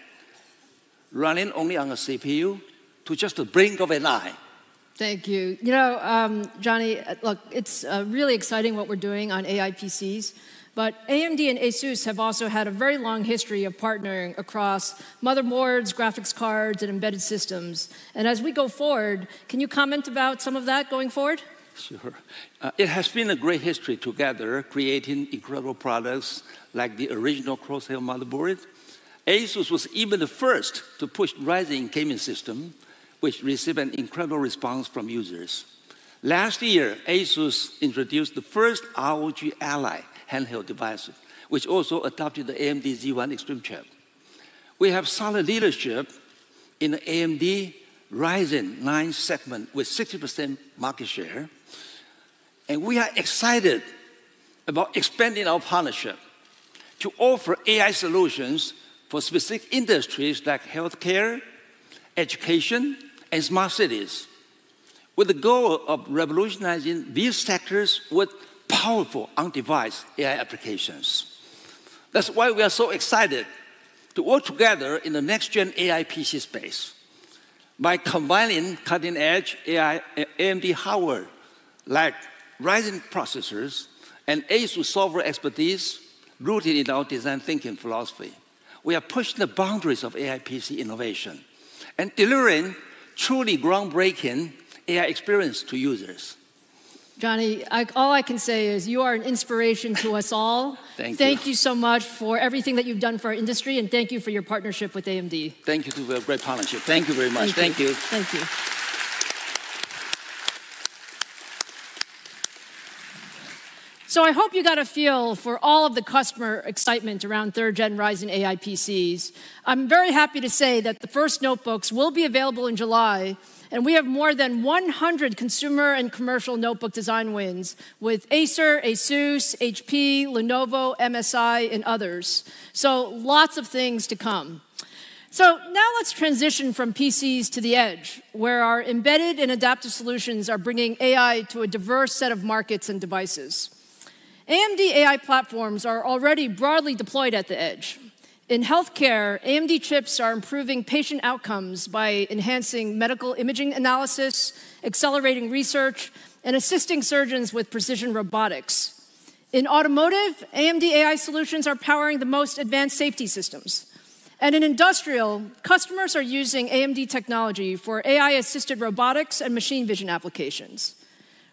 running only on a CPU to just the blink of an eye. Thank you. You know, Johnny, look, it's really exciting what we're doing on AI PCs, but AMD and ASUS have also had a very long history of partnering across motherboards, graphics cards, and embedded systems. And as we go forward, can you comment about some of that going forward? Sure. It has been a great history together, creating incredible products like the original Crosshair motherboard. ASUS was even the first to push Ryzen gaming system, which received an incredible response from users. Last year, ASUS introduced the first ROG Ally handheld device, which also adopted the AMD Z1 Extreme chip. We have solid leadership in the AMD Ryzen 9 segment with 60% market share. And we are excited about expanding our partnership to offer AI solutions for specific industries like healthcare, education, and smart cities, with the goal of revolutionizing these sectors with powerful on-device AI applications. That's why we are so excited to work together in the next-gen AI PC space by combining cutting-edge AI AMD hardware like Ryzen processors and ASUS software expertise rooted in our design thinking philosophy. We are pushing the boundaries of AI PC innovation and delivering truly groundbreaking AI experience to users. Johnny, all I can say is you are an inspiration to us all. Thank you so much for everything that you've done for our industry, and thank you for your partnership with AMD. Thank you for a great partnership. Thank you very much. Thank you. Thank you. So I hope you got a feel for all of the customer excitement around third-gen Ryzen AI PCs. I'm very happy to say that the first notebooks will be available in July, and we have more than 100 consumer and commercial notebook design wins with Acer, ASUS, HP, Lenovo, MSI, and others. So lots of things to come. So now let's transition from PCs to the edge, where our embedded and adaptive solutions are bringing AI to a diverse set of markets and devices. AMD AI platforms are already broadly deployed at the edge. In healthcare, AMD chips are improving patient outcomes by enhancing medical imaging analysis, accelerating research, and assisting surgeons with precision robotics. In automotive, AMD AI solutions are powering the most advanced safety systems. And in industrial, customers are using AMD technology for AI-assisted robotics and machine vision applications.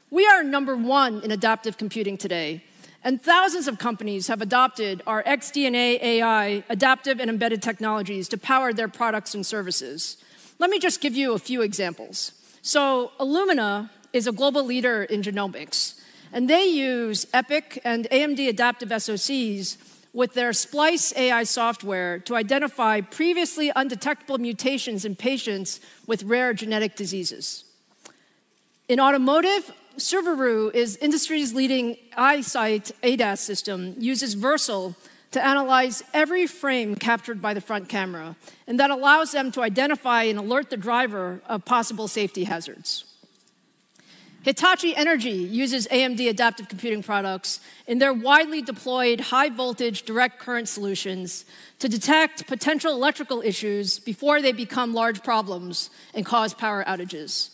We are #1 in adaptive computing today, and thousands of companies have adopted our XDNA AI adaptive and embedded technologies to power their products and services. Let me just give you a few examples. So Illumina is a global leader in genomics, and they use EPIC and AMD adaptive SoCs with their Splice AI software to identify previously undetectable mutations in patients with rare genetic diseases. In automotive, Subaru is industry's leading EyeSight ADAS system, uses Versal to analyze every frame captured by the front camera, and that allows them to identify and alert the driver of possible safety hazards. Hitachi Energy uses AMD adaptive computing products in their widely deployed high-voltage direct current solutions to detect potential electrical issues before they become large problems and cause power outages.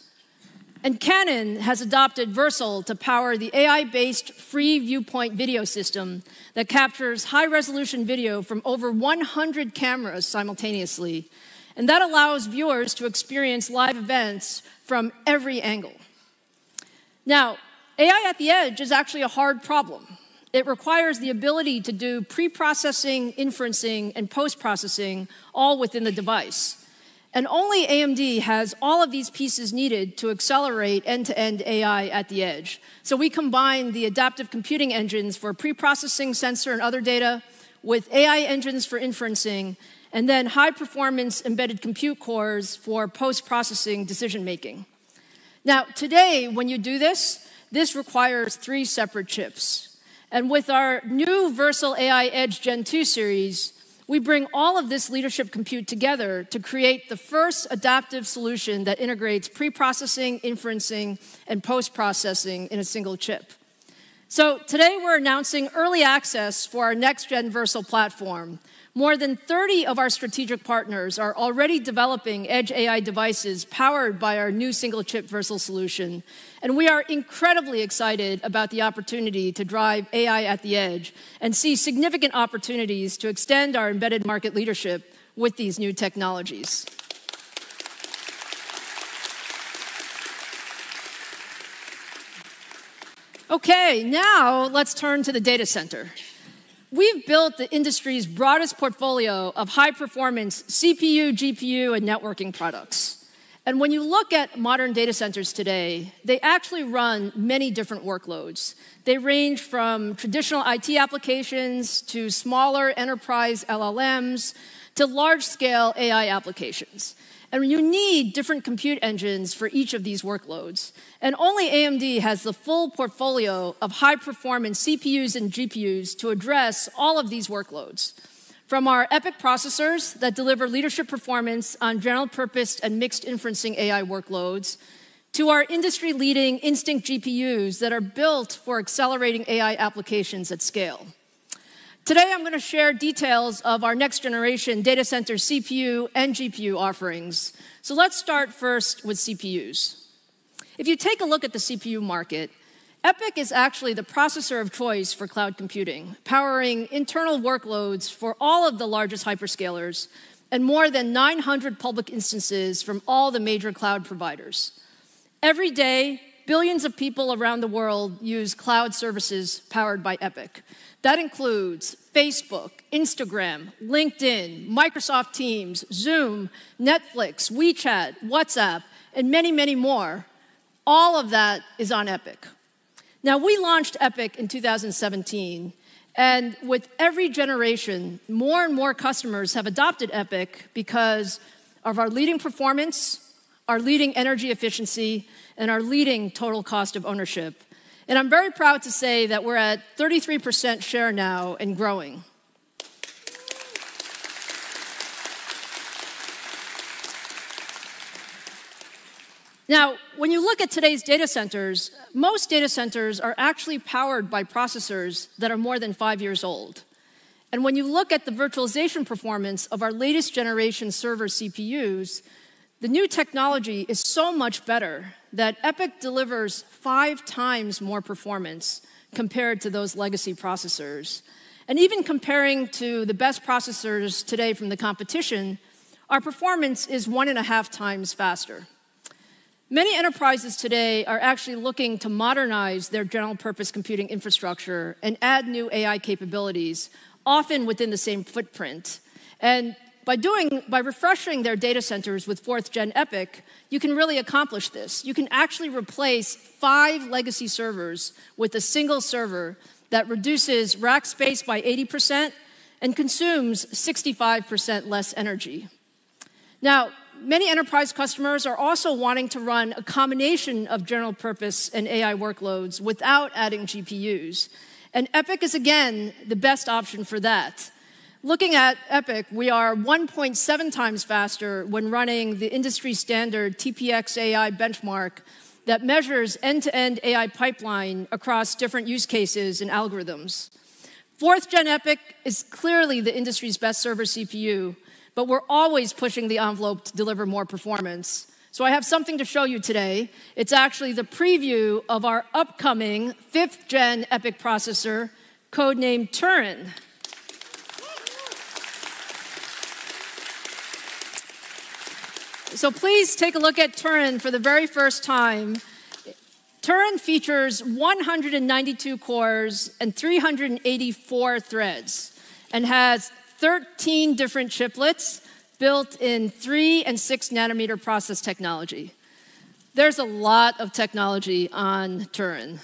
And Canon has adopted Versal to power the AI-based free viewpoint video system that captures high-resolution video from over 100 cameras simultaneously. And that allows viewers to experience live events from every angle. Now, AI at the edge is actually a hard problem. It requires the ability to do pre-processing, inferencing, and post-processing all within the device. And only AMD has all of these pieces needed to accelerate end-to-end AI at the edge. So we combine the adaptive computing engines for pre-processing sensor and other data with AI engines for inferencing, and then high-performance embedded compute cores for post-processing decision-making. Now, today, when you do this, this requires 3 separate chips. And with our new Versal AI Edge Gen 2 series, We bring all of this leadership compute together to create the first adaptive solution that integrates pre-processing, inferencing, and post-processing in a single chip. So today we're announcing early access for our next-gen Versal platform. More than 30 of our strategic partners are already developing edge AI devices powered by our new single-chip Versal solution. And we are incredibly excited about the opportunity to drive AI at the edge and see significant opportunities to extend our embedded market leadership with these new technologies. Okay, now let's turn to the data center. We've built the industry's broadest portfolio of high-performance CPU, GPU, and networking products. And when you look at modern data centers today, they actually run many different workloads. They range from traditional IT applications to smaller enterprise LLMs to large-scale AI applications. And you need different compute engines for each of these workloads. And only AMD has the full portfolio of high-performance CPUs and GPUs to address all of these workloads. From our EPYC processors that deliver leadership performance on general-purpose and mixed inferencing AI workloads, to our industry-leading Instinct GPUs that are built for accelerating AI applications at scale. Today, I'm going to share details of our next-generation data center CPU and GPU offerings. So let's start first with CPUs. If you take a look at the CPU market, EPYC is actually the processor of choice for cloud computing, powering internal workloads for all of the largest hyperscalers and more than 900 public instances from all the major cloud providers. Every day, billions of people around the world use cloud services powered by EPYC. That includes Facebook, Instagram, LinkedIn, Microsoft Teams, Zoom, Netflix, WeChat, WhatsApp, and many, many more. All of that is on EPYC. Now, we launched EPYC in 2017, and with every generation, more and more customers have adopted EPYC because of our leading performance, our leading energy efficiency, and our leading total cost of ownership. And I'm very proud to say that we're at 33% share now and growing. Now, when you look at today's data centers, most data centers are actually powered by processors that are more than 5 years old. And when you look at the virtualization performance of our latest generation server CPUs, the new technology is so much better that EPYC delivers 5 times more performance compared to those legacy processors. And even comparing to the best processors today from the competition, our performance is 1.5 times faster. Many enterprises today are actually looking to modernize their general-purpose computing infrastructure and add new AI capabilities, often within the same footprint. And by refreshing their data centers with 4th-gen EPYC, you can really accomplish this. You can actually replace 5 legacy servers with a single server that reduces rack space by 80% and consumes 65% less energy. Now, many enterprise customers are also wanting to run a combination of general-purpose and AI workloads without adding GPUs. And EPYC is, again, the best option for that. Looking at EPYC, we are 1.7 times faster when running the industry-standard TPX AI benchmark that measures end-to-end AI pipeline across different use cases and algorithms. 4th-gen EPYC is clearly the industry's best server CPU, but we're always pushing the envelope to deliver more performance. So I have something to show you today. It's actually the preview of our upcoming 5th-gen EPYC processor, codenamed Turin. So please take a look at Turin for the very first time. Turin features 192 cores and 384 threads and has 13 different chiplets built in 3 and 6 nanometer process technology. There's a lot of technology on Turin.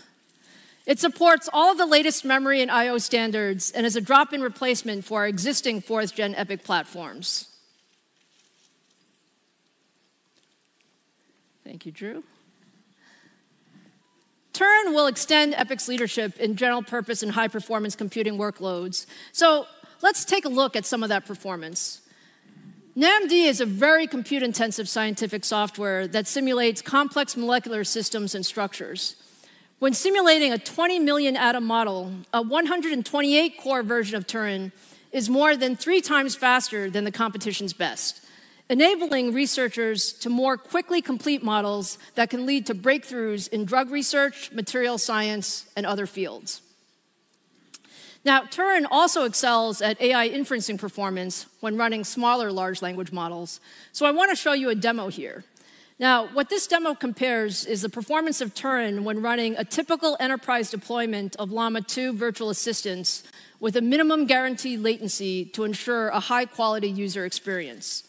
It supports all of the latest memory and I/O standards and is a drop-in replacement for our existing 4th-gen EPYC platforms. Thank you, Drew. Turin will extend EPYC's leadership in general-purpose and high-performance computing workloads. So let's take a look at some of that performance. NAMD is a very compute-intensive scientific software that simulates complex molecular systems and structures. When simulating a 20 million atom model, a 128-core version of Turing is more than 3 times faster than the competition's best, enabling researchers to more quickly complete models that can lead to breakthroughs in drug research, material science, and other fields. Now, Turing also excels at AI inferencing performance when running smaller large language models. So I want to show you a demo here. Now, what this demo compares is the performance of Turing when running a typical enterprise deployment of Llama 2 virtual assistants with a minimum guaranteed latency to ensure a high-quality user experience.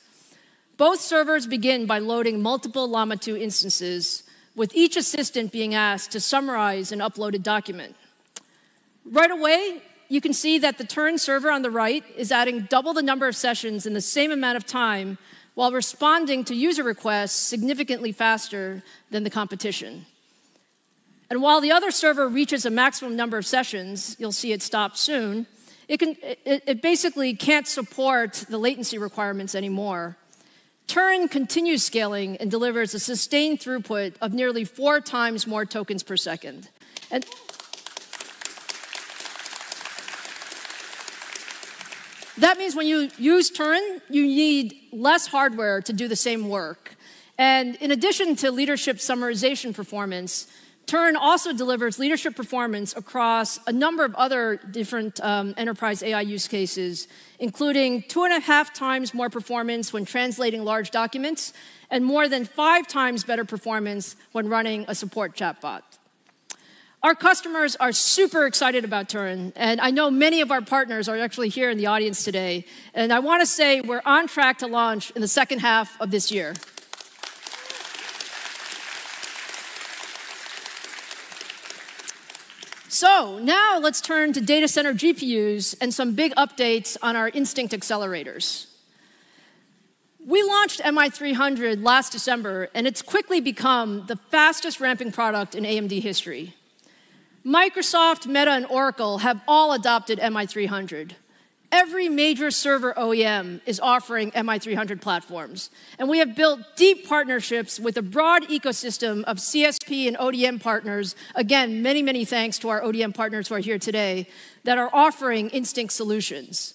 Both servers begin by loading multiple Llama 2 instances, with each assistant being asked to summarize an uploaded document. Right away, you can see that the Turing server on the right is adding double the number of sessions in the same amount of time while responding to user requests significantly faster than the competition. And while the other server reaches a maximum number of sessions, you'll see it stop soon, it basically can't support the latency requirements anymore. Turing continues scaling and delivers a sustained throughput of nearly 4 times more tokens per second. And that means when you use Turing, you need less hardware to do the same work. And in addition to leadership summarization performance, Turing also delivers leadership performance across a number of other different enterprise AI use cases, including 2.5 times more performance when translating large documents, and more than 5 times better performance when running a support chatbot. Our customers are super excited about Turing, and I know many of our partners are actually here in the audience today. And I want to say we're on track to launch in the second half of this year. So now let's turn to data center GPUs and some big updates on our Instinct accelerators. We launched MI300 last December, and it's quickly become the fastest ramping product in AMD history. Microsoft, Meta, and Oracle have all adopted MI300. Every major server OEM is offering MI300 platforms, and we have built deep partnerships with a broad ecosystem of CSP and ODM partners. Again, many, many thanks to our ODM partners who are here today that are offering Instinct solutions.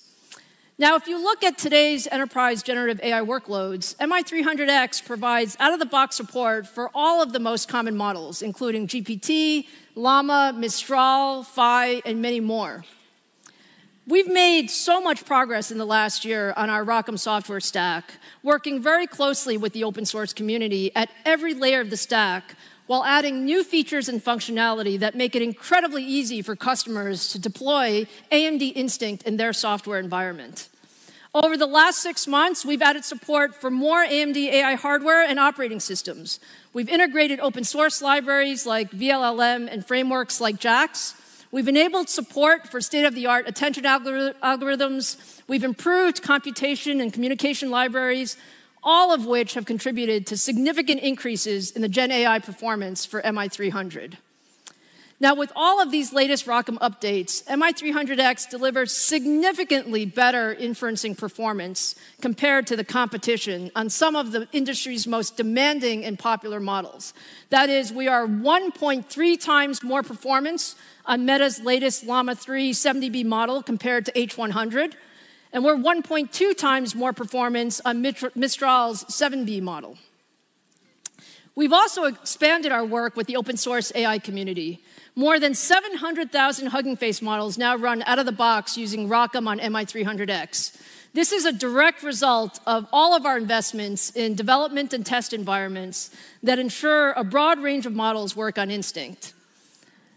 Now, if you look at today's enterprise generative AI workloads, MI300X provides out-of-the-box support for all of the most common models, including GPT, Llama, Mistral, Phi, and many more. We've made so much progress in the last year on our ROCm software stack, working very closely with the open source community at every layer of the stack, while adding new features and functionality that make it incredibly easy for customers to deploy AMD Instinct in their software environment. Over the last 6 months, we've added support for more AMD AI hardware and operating systems. We've integrated open source libraries like VLLM and frameworks like JAX. We've enabled support for state-of-the-art attention algorithms. We've improved computation and communication libraries, all of which have contributed to significant increases in the Gen AI performance for MI300. Now, with all of these latest ROCm updates, MI300X delivers significantly better inferencing performance compared to the competition on some of the industry's most demanding and popular models. That is, we are 1.3 times more performance on Meta's latest Llama 3 70B model compared to H100, and we're 1.2 times more performance on Mistral's 7B model. We've also expanded our work with the open source AI community. More than 700,000 Hugging Face models now run out of the box using ROCm on MI300X. This is a direct result of all of our investments in development and test environments that ensure a broad range of models work on Instinct.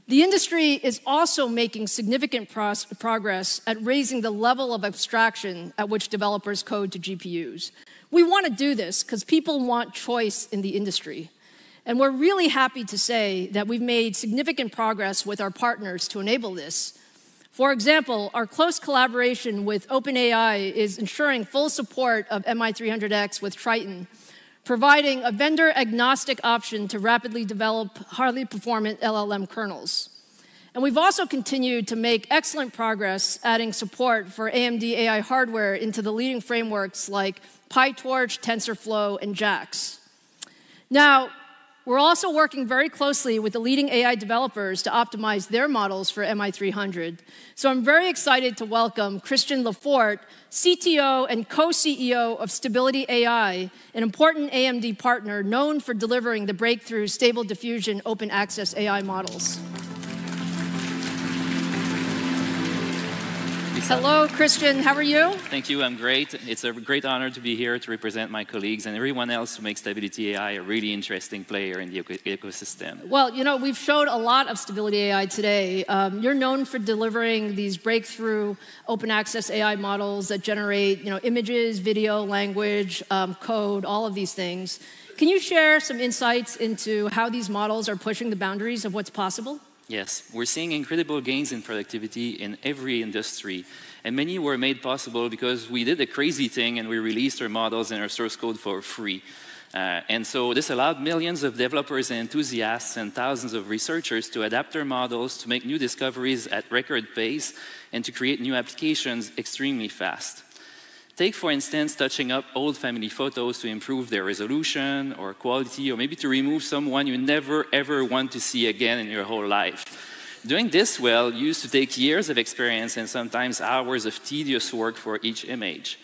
The industry is also making significant progress at raising the level of abstraction at which developers code to GPUs. We want to do this because people want choice in the industry. And we're really happy to say that we've made significant progress with our partners to enable this. For example, our close collaboration with OpenAI is ensuring full support of MI300X with Triton, providing a vendor-agnostic option to rapidly develop highly performant LLM kernels. And we've also continued to make excellent progress adding support for AMD AI hardware into the leading frameworks like PyTorch, TensorFlow, and JAX. Now, we're also working very closely with the leading AI developers to optimize their models for MI300. So I'm very excited to welcome Christian Lefort, CTO and co-CEO of Stability AI, an important AMD partner known for delivering the breakthrough Stable Diffusion open access AI models. Hello, Christian. How are you? Thank you. I'm great. It's a great honor to be here to represent my colleagues and everyone else who makes Stability AI a really interesting player in the ecosystem. Well, you know, we've showed a lot of Stability AI today. You're known for delivering these breakthrough open access AI models that generate, you know, images, video, language, code, all of these things. Can you share some insights into how these models are pushing the boundaries of what's possible? Yes, we're seeing incredible gains in productivity in every industry, and many were made possible because we did a crazy thing and we released our models and our source code for free. And so this allowed millions of developers and enthusiasts and thousands of researchers to adapt their models, to make new discoveries at record pace, and to create new applications extremely fast. Take, for instance, touching up old family photos to improve their resolution or quality, or maybe to remove someone you never, ever want to see again in your whole life. Doing this well used to take years of experience and sometimes hours of tedious work for each image.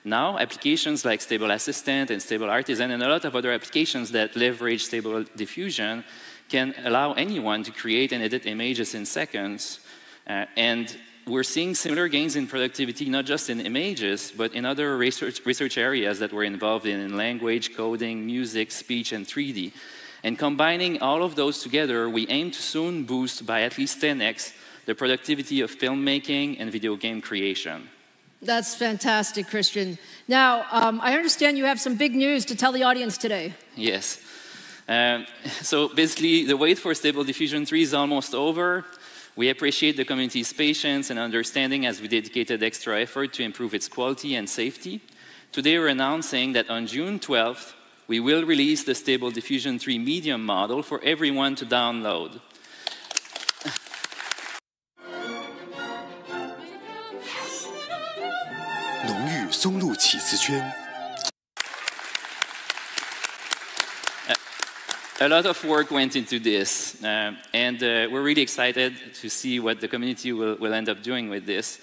Now, applications like Stable Assistant and Stable Artisan and a lot of other applications that leverage Stable Diffusion can allow anyone to create and edit images in seconds. And we're seeing similar gains in productivity, not just in images, but in other research areas that we're involved in language, coding, music, speech, and 3D. And combining all of those together, we aim to soon boost by at least 10x the productivity of filmmaking and video game creation. That's fantastic, Christian. Now, I understand you have some big news to tell the audience today. Yes. So basically, the wait for Stable Diffusion 3 is almost over. We appreciate the community's patience and understanding as we dedicated extra effort to improve its quality and safety. Today we're announcing that on June 12th, we will release the Stable Diffusion 3 medium model for everyone to download. A lot of work went into this, and we're really excited to see what the community will end up doing with this.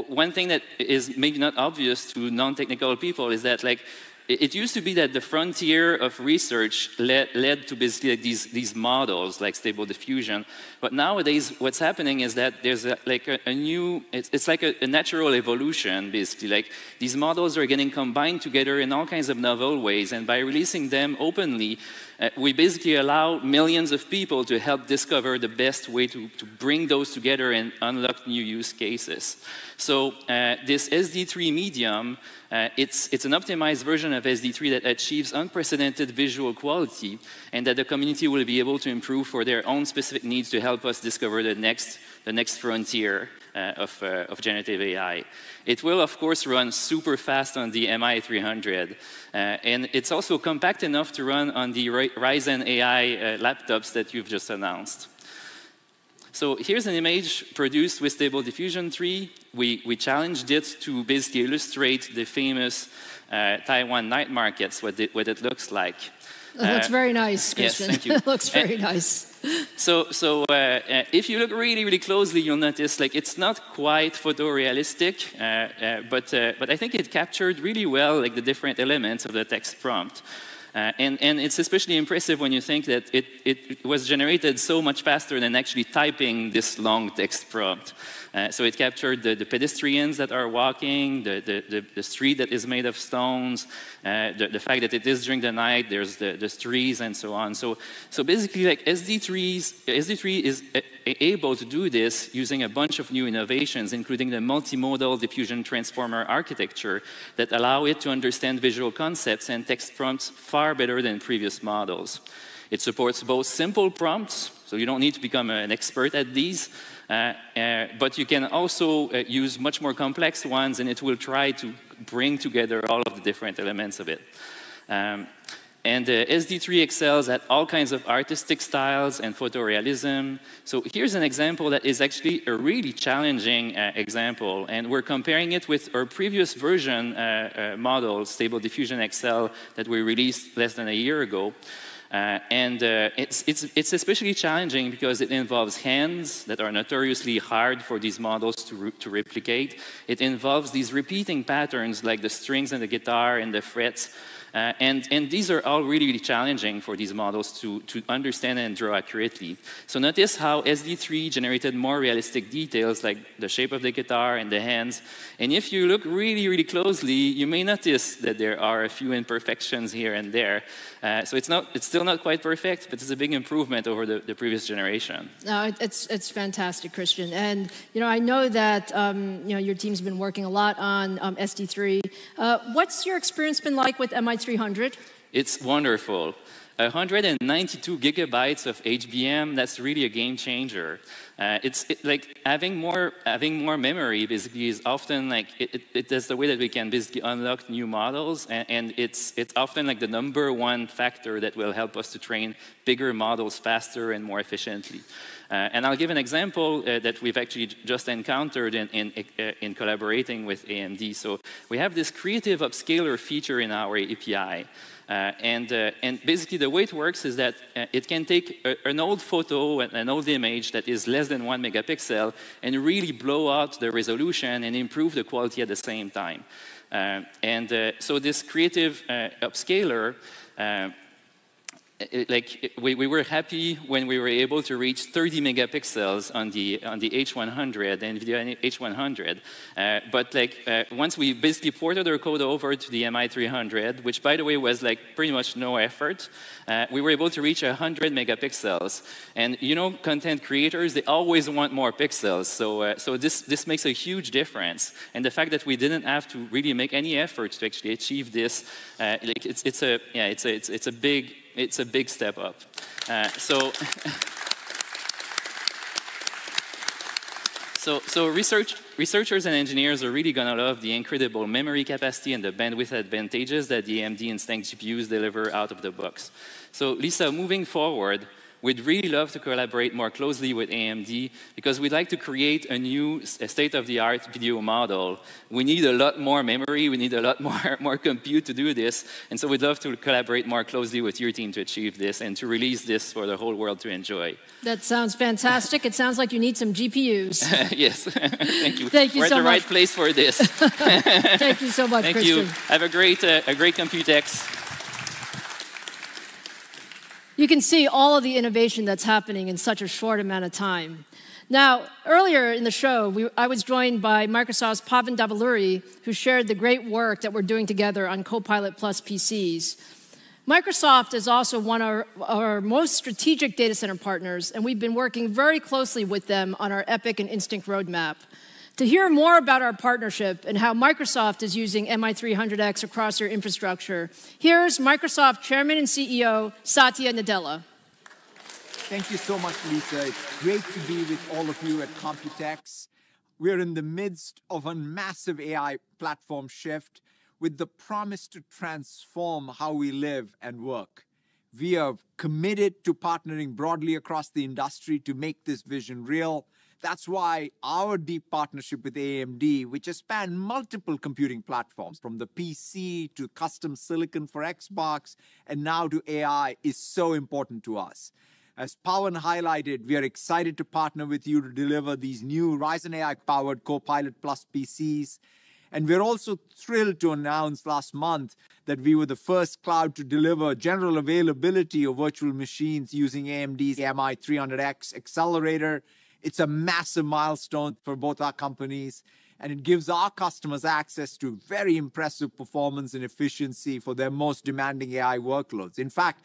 One thing that is maybe not obvious to non-technical people is that, like, it used to be that the frontier of research led to basically like these models like Stable Diffusion. But nowadays, what's happening is that there's a new, it's like a natural evolution, basically. Like, these models are getting combined together in all kinds of novel ways. And by releasing them openly, we basically allow millions of people to help discover the best way to bring those together and unlock new use cases. So this SD3 medium, it's an optimized version of SD3 that achieves unprecedented visual quality and that the community will be able to improve for their own specific needs to help us discover the next frontier of generative AI. It will, of course, run super fast on the MI300, and it's also compact enough to run on the Ryzen AI laptops that you've just announced. So here's an image produced with Stable Diffusion 3. We challenged it to basically illustrate the famous Taiwan night markets, what it looks like. It looks very nice, Christian. Yes, thank you. It looks very nice. So if you look really, really closely, you'll notice like it's not quite photorealistic, but I think it captured really well like the different elements of the text prompt. And it's especially impressive when you think that it was generated so much faster than actually typing this long text prompt. So it captured the pedestrians that are walking, the street that is made of stones, the fact that it is during the night, there's the trees and so on. So basically, like SD3 is able to do this using a bunch of new innovations, including the multimodal diffusion transformer architecture that allow it to understand visual concepts and text prompts far better than previous models. It supports both simple prompts, so you don't need to become an expert at these, but you can also use much more complex ones, and it will try to bring together all of the different elements of it. And SD3 excels at all kinds of artistic styles and photorealism. So here's an example that is actually a really challenging example. And we're comparing it with our previous version model, Stable Diffusion XL, that we released less than a year ago. It's especially challenging because it involves hands that are notoriously hard for these models to replicate. It involves these repeating patterns like the strings and the guitar and the frets. And these are all really, really challenging for these models to understand and draw accurately. So notice how SD3 generated more realistic details like the shape of the guitar and the hands. And if you look really, really closely, you may notice that there are a few imperfections here and there. So it's still not quite perfect, but it's a big improvement over the previous generation. No, it's fantastic, Christian. And I know that your team's been working a lot on SD3. What's your experience been like with MI300? It's wonderful. 192 gigabytes of HBM, that's really a game changer. Like having more memory basically is often like, that's the way that we can basically unlock new models, and it's often like the #1 factor that will help us to train bigger models faster and more efficiently. And I'll give an example that we've actually just encountered in collaborating with AMD. So we have this creative upscaler feature in our API. And basically the way it works is that it can take an old photo, an old image that is less than 1 megapixel and really blow out the resolution and improve the quality at the same time. So this creative upscaler, we were happy when we were able to reach 30 megapixels on the H100, the NVIDIA H100. But once we basically ported our code over to the MI300, which by the way was pretty much no effort, we were able to reach 100 megapixels. And content creators, they always want more pixels. So this makes a huge difference. And the fact that we didn't have to really make any effort to actually achieve this, it's a big step up. So researchers and engineers are really going to love the incredible memory capacity and the bandwidth advantages that the AMD Instinct GPUs deliver out of the box. So Lisa, moving forward, we'd really love to collaborate more closely with AMD because we'd like to create a new state-of-the-art video model. We need a lot more memory, we need a lot more compute to do this, and so we'd love to collaborate more closely with your team to achieve this and to release this for the whole world to enjoy. That sounds fantastic. It sounds like you need some GPUs. Yes, thank you. Thank you We're so at the much. right place for this. Thank you so much, Thank Christian. you. Have a great Computex. You can see all of the innovation that's happening in such a short amount of time. Now, earlier in the show, I was joined by Microsoft's Pavan Davuluri, who shared the great work that we're doing together on Copilot Plus PCs. Microsoft is also one of our most strategic data center partners, and we've been working very closely with them on our EPYC and Instinct roadmap. To hear more about our partnership and how Microsoft is using MI300X across their infrastructure, here's Microsoft Chairman and CEO, Satya Nadella. Thank you so much, Lisa. It's great to be with all of you at Computex. We're in the midst of a massive AI platform shift with the promise to transform how we live and work. We are committed to partnering broadly across the industry to make this vision real. That's why our deep partnership with AMD, which has spanned multiple computing platforms, from the PC to custom silicon for Xbox, and now to AI, is so important to us. As Pawan highlighted, we are excited to partner with you to deliver these new Ryzen AI-powered Copilot Plus PCs. And we're also thrilled to announce last month that we were the first cloud to deliver general availability of virtual machines using AMD's MI300X accelerator. It's a massive milestone for both our companies, and it gives our customers access to very impressive performance and efficiency for their most demanding AI workloads. In fact,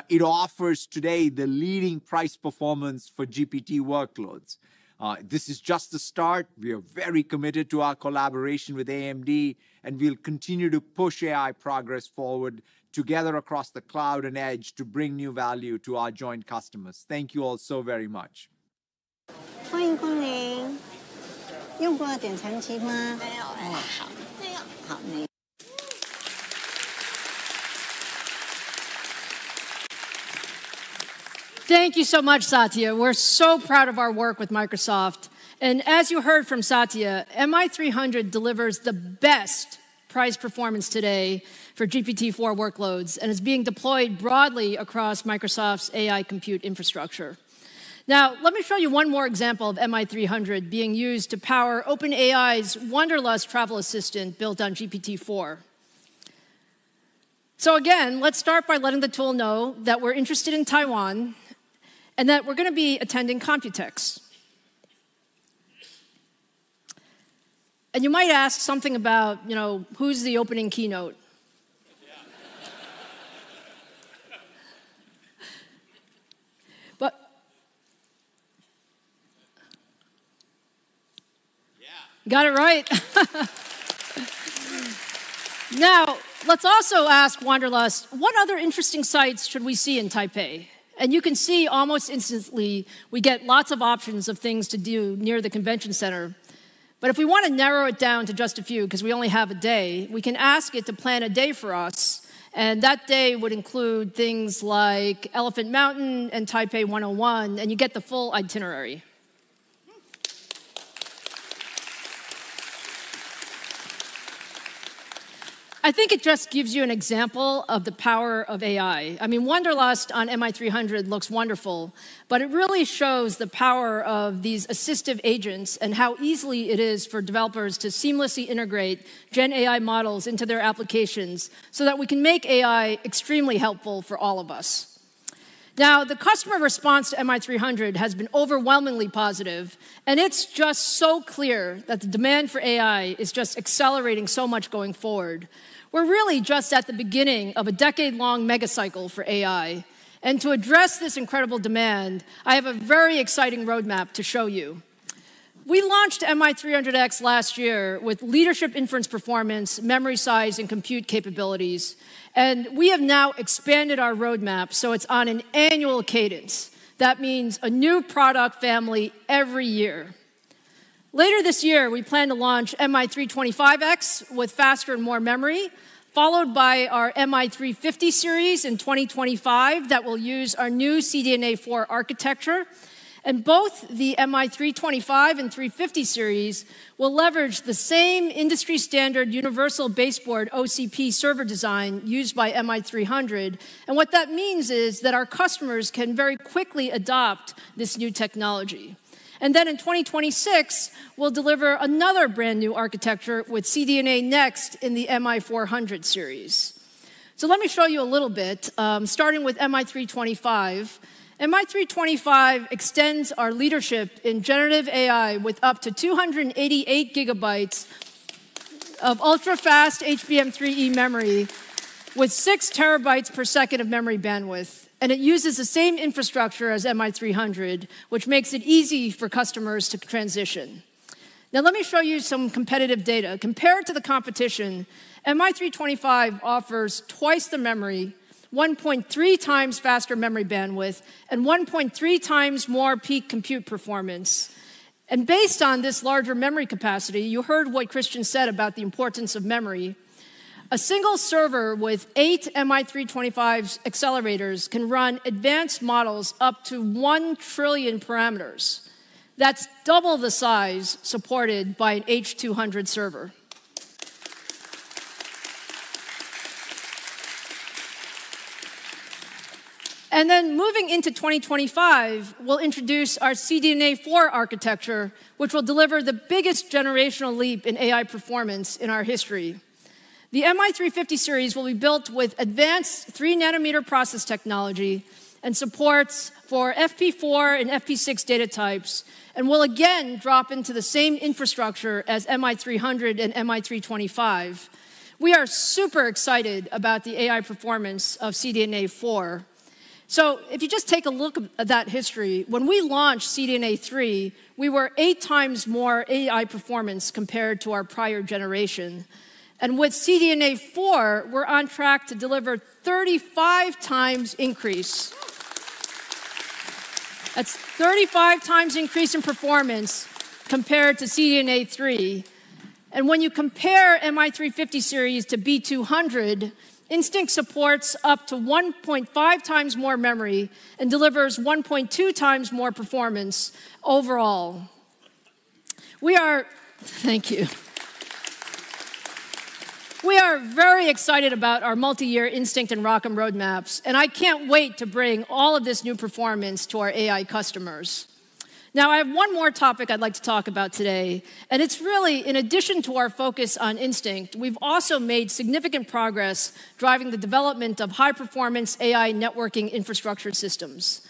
it offers today the leading price performance for GPT workloads. This is just the start. We are very committed to our collaboration with AMD, and we'll continue to push AI progress forward together across the cloud and edge to bring new value to our joint customers. Thank you all so very much. 欢迎光临，用过点餐机吗？没有哎。好，没有。好，没有。Thank you so much, Satya. We're so proud of our work with Microsoft. And as you heard from Satya, MI300 delivers the best price performance today for GPT-4 workloads and is being deployed broadly across Microsoft's AI compute infrastructure. Now, let me show you one more example of MI300 being used to power OpenAI's Wanderlust travel assistant built on GPT-4. So again, let's start by letting the tool know that we're interested in Taiwan and that we're going to be attending Computex. And you might ask something about, who's the opening keynote? But got it right. Now, let's also ask Wanderlust, what other interesting sites should we see in Taipei? And you can see almost instantly we get lots of options of things to do near the convention center. But if we want to narrow it down to just a few, because we only have a day, we can ask it to plan a day for us. And that day would include things like Elephant Mountain and Taipei 101, and you get the full itinerary. I think it just gives you an example of the power of AI. I mean, Wanderlust on MI300 looks wonderful, but it really shows the power of these assistive agents and how easily it is for developers to seamlessly integrate Gen AI models into their applications so that we can make AI extremely helpful for all of us. Now, the customer response to MI300 has been overwhelmingly positive, and it's just so clear that the demand for AI is just accelerating so much going forward. We're really just at the beginning of a decade-long megacycle for AI. And to address this incredible demand, I have a very exciting roadmap to show you. We launched MI300X last year with leadership inference performance, memory size, and compute capabilities. And we have now expanded our roadmap so it's on an annual cadence. That means a new product family every year. Later this year, we plan to launch MI325X with faster and more memory, followed by our MI350 series in 2025 that will use our new CDNA4 architecture. And both the MI325 and 350 series will leverage the same industry standard universal baseboard OCP server design used by MI300. And what that means is that our customers can very quickly adopt this new technology. And then in 2026, we'll deliver another brand new architecture with CDNA Next in the MI400 series. So let me show you a little bit, starting with MI325. MI325 extends our leadership in generative AI with up to 288 gigabytes of ultra-fast HBM3E memory with 6 terabytes per second of memory bandwidth. And it uses the same infrastructure as MI300, which makes it easy for customers to transition. Now let me show you some competitive data. Compared to the competition, MI325 offers twice the memory, 1.3 times faster memory bandwidth, and 1.3 times more peak compute performance. And based on this larger memory capacity, you heard what Christian said about the importance of memory. A single server with 8 MI325 accelerators can run advanced models up to 1 trillion parameters. That's double the size supported by an H200 server. And then moving into 2025, we'll introduce our CDNA4 architecture, which will deliver the biggest generational leap in AI performance in our history. The MI350 series will be built with advanced 3-nanometer process technology and supports for FP4 and FP6 data types, and will again drop into the same infrastructure as MI300 and MI325. We are super excited about the AI performance of CDNA4. So if you just take a look at that history, when we launched CDNA3, we were 8 times more AI performance compared to our prior generation. And with CDNA4, we're on track to deliver 35 times increase. That's 35 times increase in performance compared to CDNA3. And when you compare MI350 series to B200, Instinct supports up to 1.5 times more memory and delivers 1.2 times more performance overall. Thank you. We are very excited about our multi-year Instinct and ROCm roadmaps, and I can't wait to bring all of this new performance to our AI customers. Now, I have one more topic I'd like to talk about today, and it's really, in addition to our focus on Instinct, we've also made significant progress driving the development of high-performance AI networking infrastructure systems.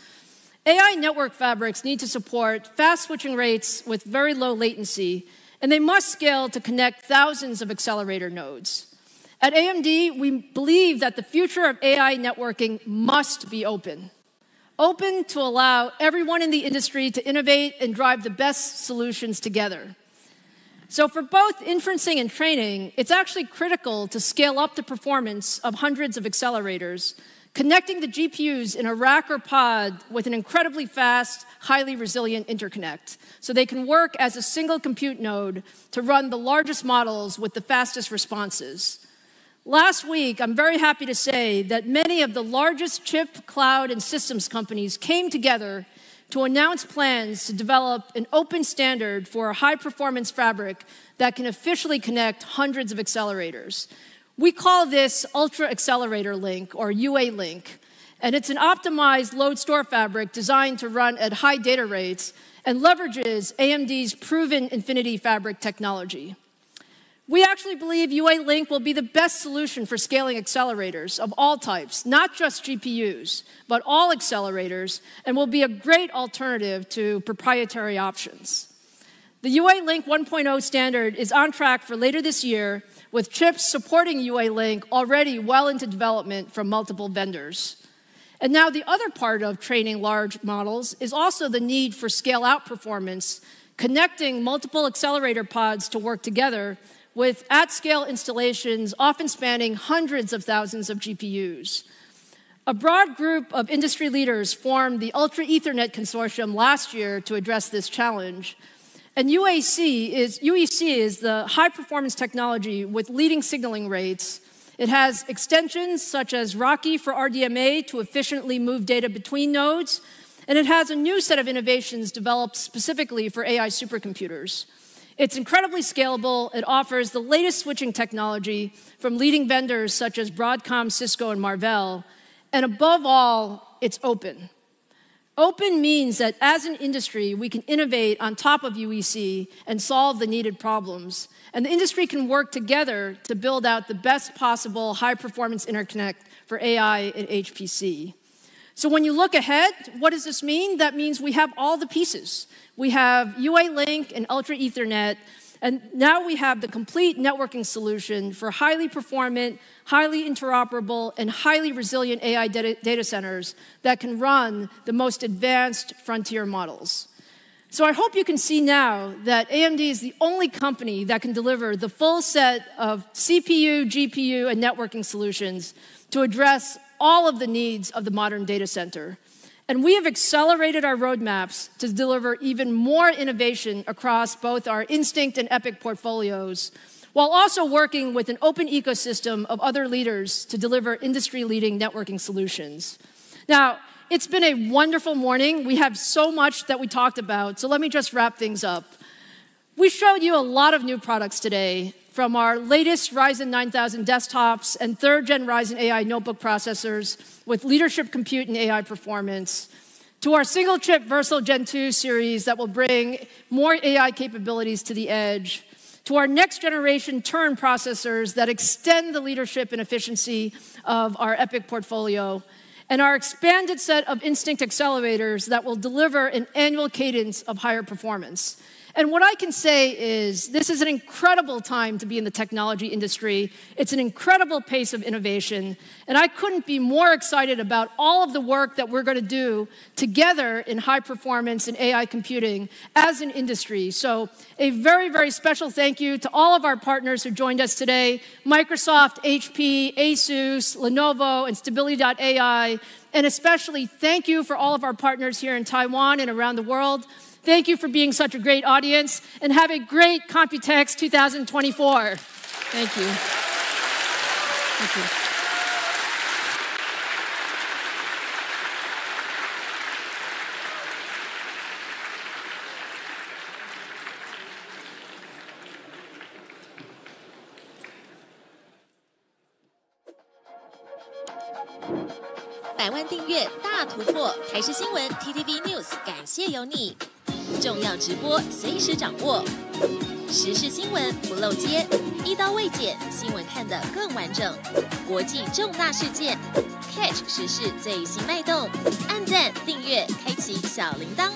AI network fabrics need to support fast switching rates with very low latency, and they must scale to connect thousands of accelerator nodes. At AMD, we believe that the future of AI networking must be open. Open to allow everyone in the industry to innovate and drive the best solutions together. So for both inferencing and training, it's actually critical to scale up the performance of hundreds of accelerators, connecting the GPUs in a rack or pod with an incredibly fast, highly resilient interconnect, so they can work as a single compute node to run the largest models with the fastest responses. Last week, I'm very happy to say that many of the largest chip, cloud, and systems companies came together to announce plans to develop an open standard for a high-performance fabric that can officially connect hundreds of accelerators. We call this Ultra Accelerator Link, or UA Link, and it's an optimized load store fabric designed to run at high data rates and leverages AMD's proven Infinity Fabric technology. We actually believe UA Link will be the best solution for scaling accelerators of all types, not just GPUs, but all accelerators, and will be a great alternative to proprietary options. The UA Link 1.0 standard is on track for later this year, with chips supporting UA Link already well into development from multiple vendors. And now the other part of training large models is also the need for scale-out performance, connecting multiple accelerator pods to work together with at-scale installations often spanning hundreds of thousands of GPUs. A broad group of industry leaders formed the Ultra Ethernet Consortium last year to address this challenge. And UEC is the high-performance technology with leading signaling rates. It has extensions such as Rocky for RDMA to efficiently move data between nodes, and it has a new set of innovations developed specifically for AI supercomputers. It's incredibly scalable. It offers the latest switching technology from leading vendors such as Broadcom, Cisco, and Marvell. And above all, it's open. Open means that as an industry, we can innovate on top of UEC and solve the needed problems. And the industry can work together to build out the best possible high-performance interconnect for AI and HPC. So when you look ahead, what does this mean? That means we have all the pieces. We have UA Link and Ultra Ethernet, and now we have the complete networking solution for highly performant, highly interoperable, and highly resilient AI data centers that can run the most advanced frontier models. So I hope you can see now that AMD is the only company that can deliver the full set of CPU, GPU, and networking solutions to address all of the needs of the modern data center. And we have accelerated our roadmaps to deliver even more innovation across both our Instinct and EPYC portfolios, while also working with an open ecosystem of other leaders to deliver industry-leading networking solutions. Now, it's been a wonderful morning. We have so much that we talked about, so let me just wrap things up. We showed you a lot of new products today, from our latest Ryzen 9000 desktops and third-gen Ryzen AI notebook processors with leadership compute and AI performance, to our single-chip Versal Gen 2 series that will bring more AI capabilities to the edge, to our next-generation Turin processors that extend the leadership and efficiency of our EPYC portfolio, and our expanded set of Instinct accelerators that will deliver an annual cadence of higher performance. And what I can say is this is an incredible time to be in the technology industry. It's an incredible pace of innovation. And I couldn't be more excited about all of the work that we're going to do together in high performance and AI computing as an industry. So a very, very special thank you to all of our partners who joined us today, Microsoft, HP, Asus, Lenovo, and Stability.ai. And especially thank you for all of our partners here in Taiwan and around the world. Thank you for being such a great audience, and have a great Computex 2024. Thank you. Thank you. 100万订阅大突破，台视新闻 TTV News 感谢有你。重要直播随时掌握，时事新闻不漏接，一刀未剪，新闻看得更完整。国际重大事件 ，catch 时事最新脉动，按赞订阅，开启小铃铛。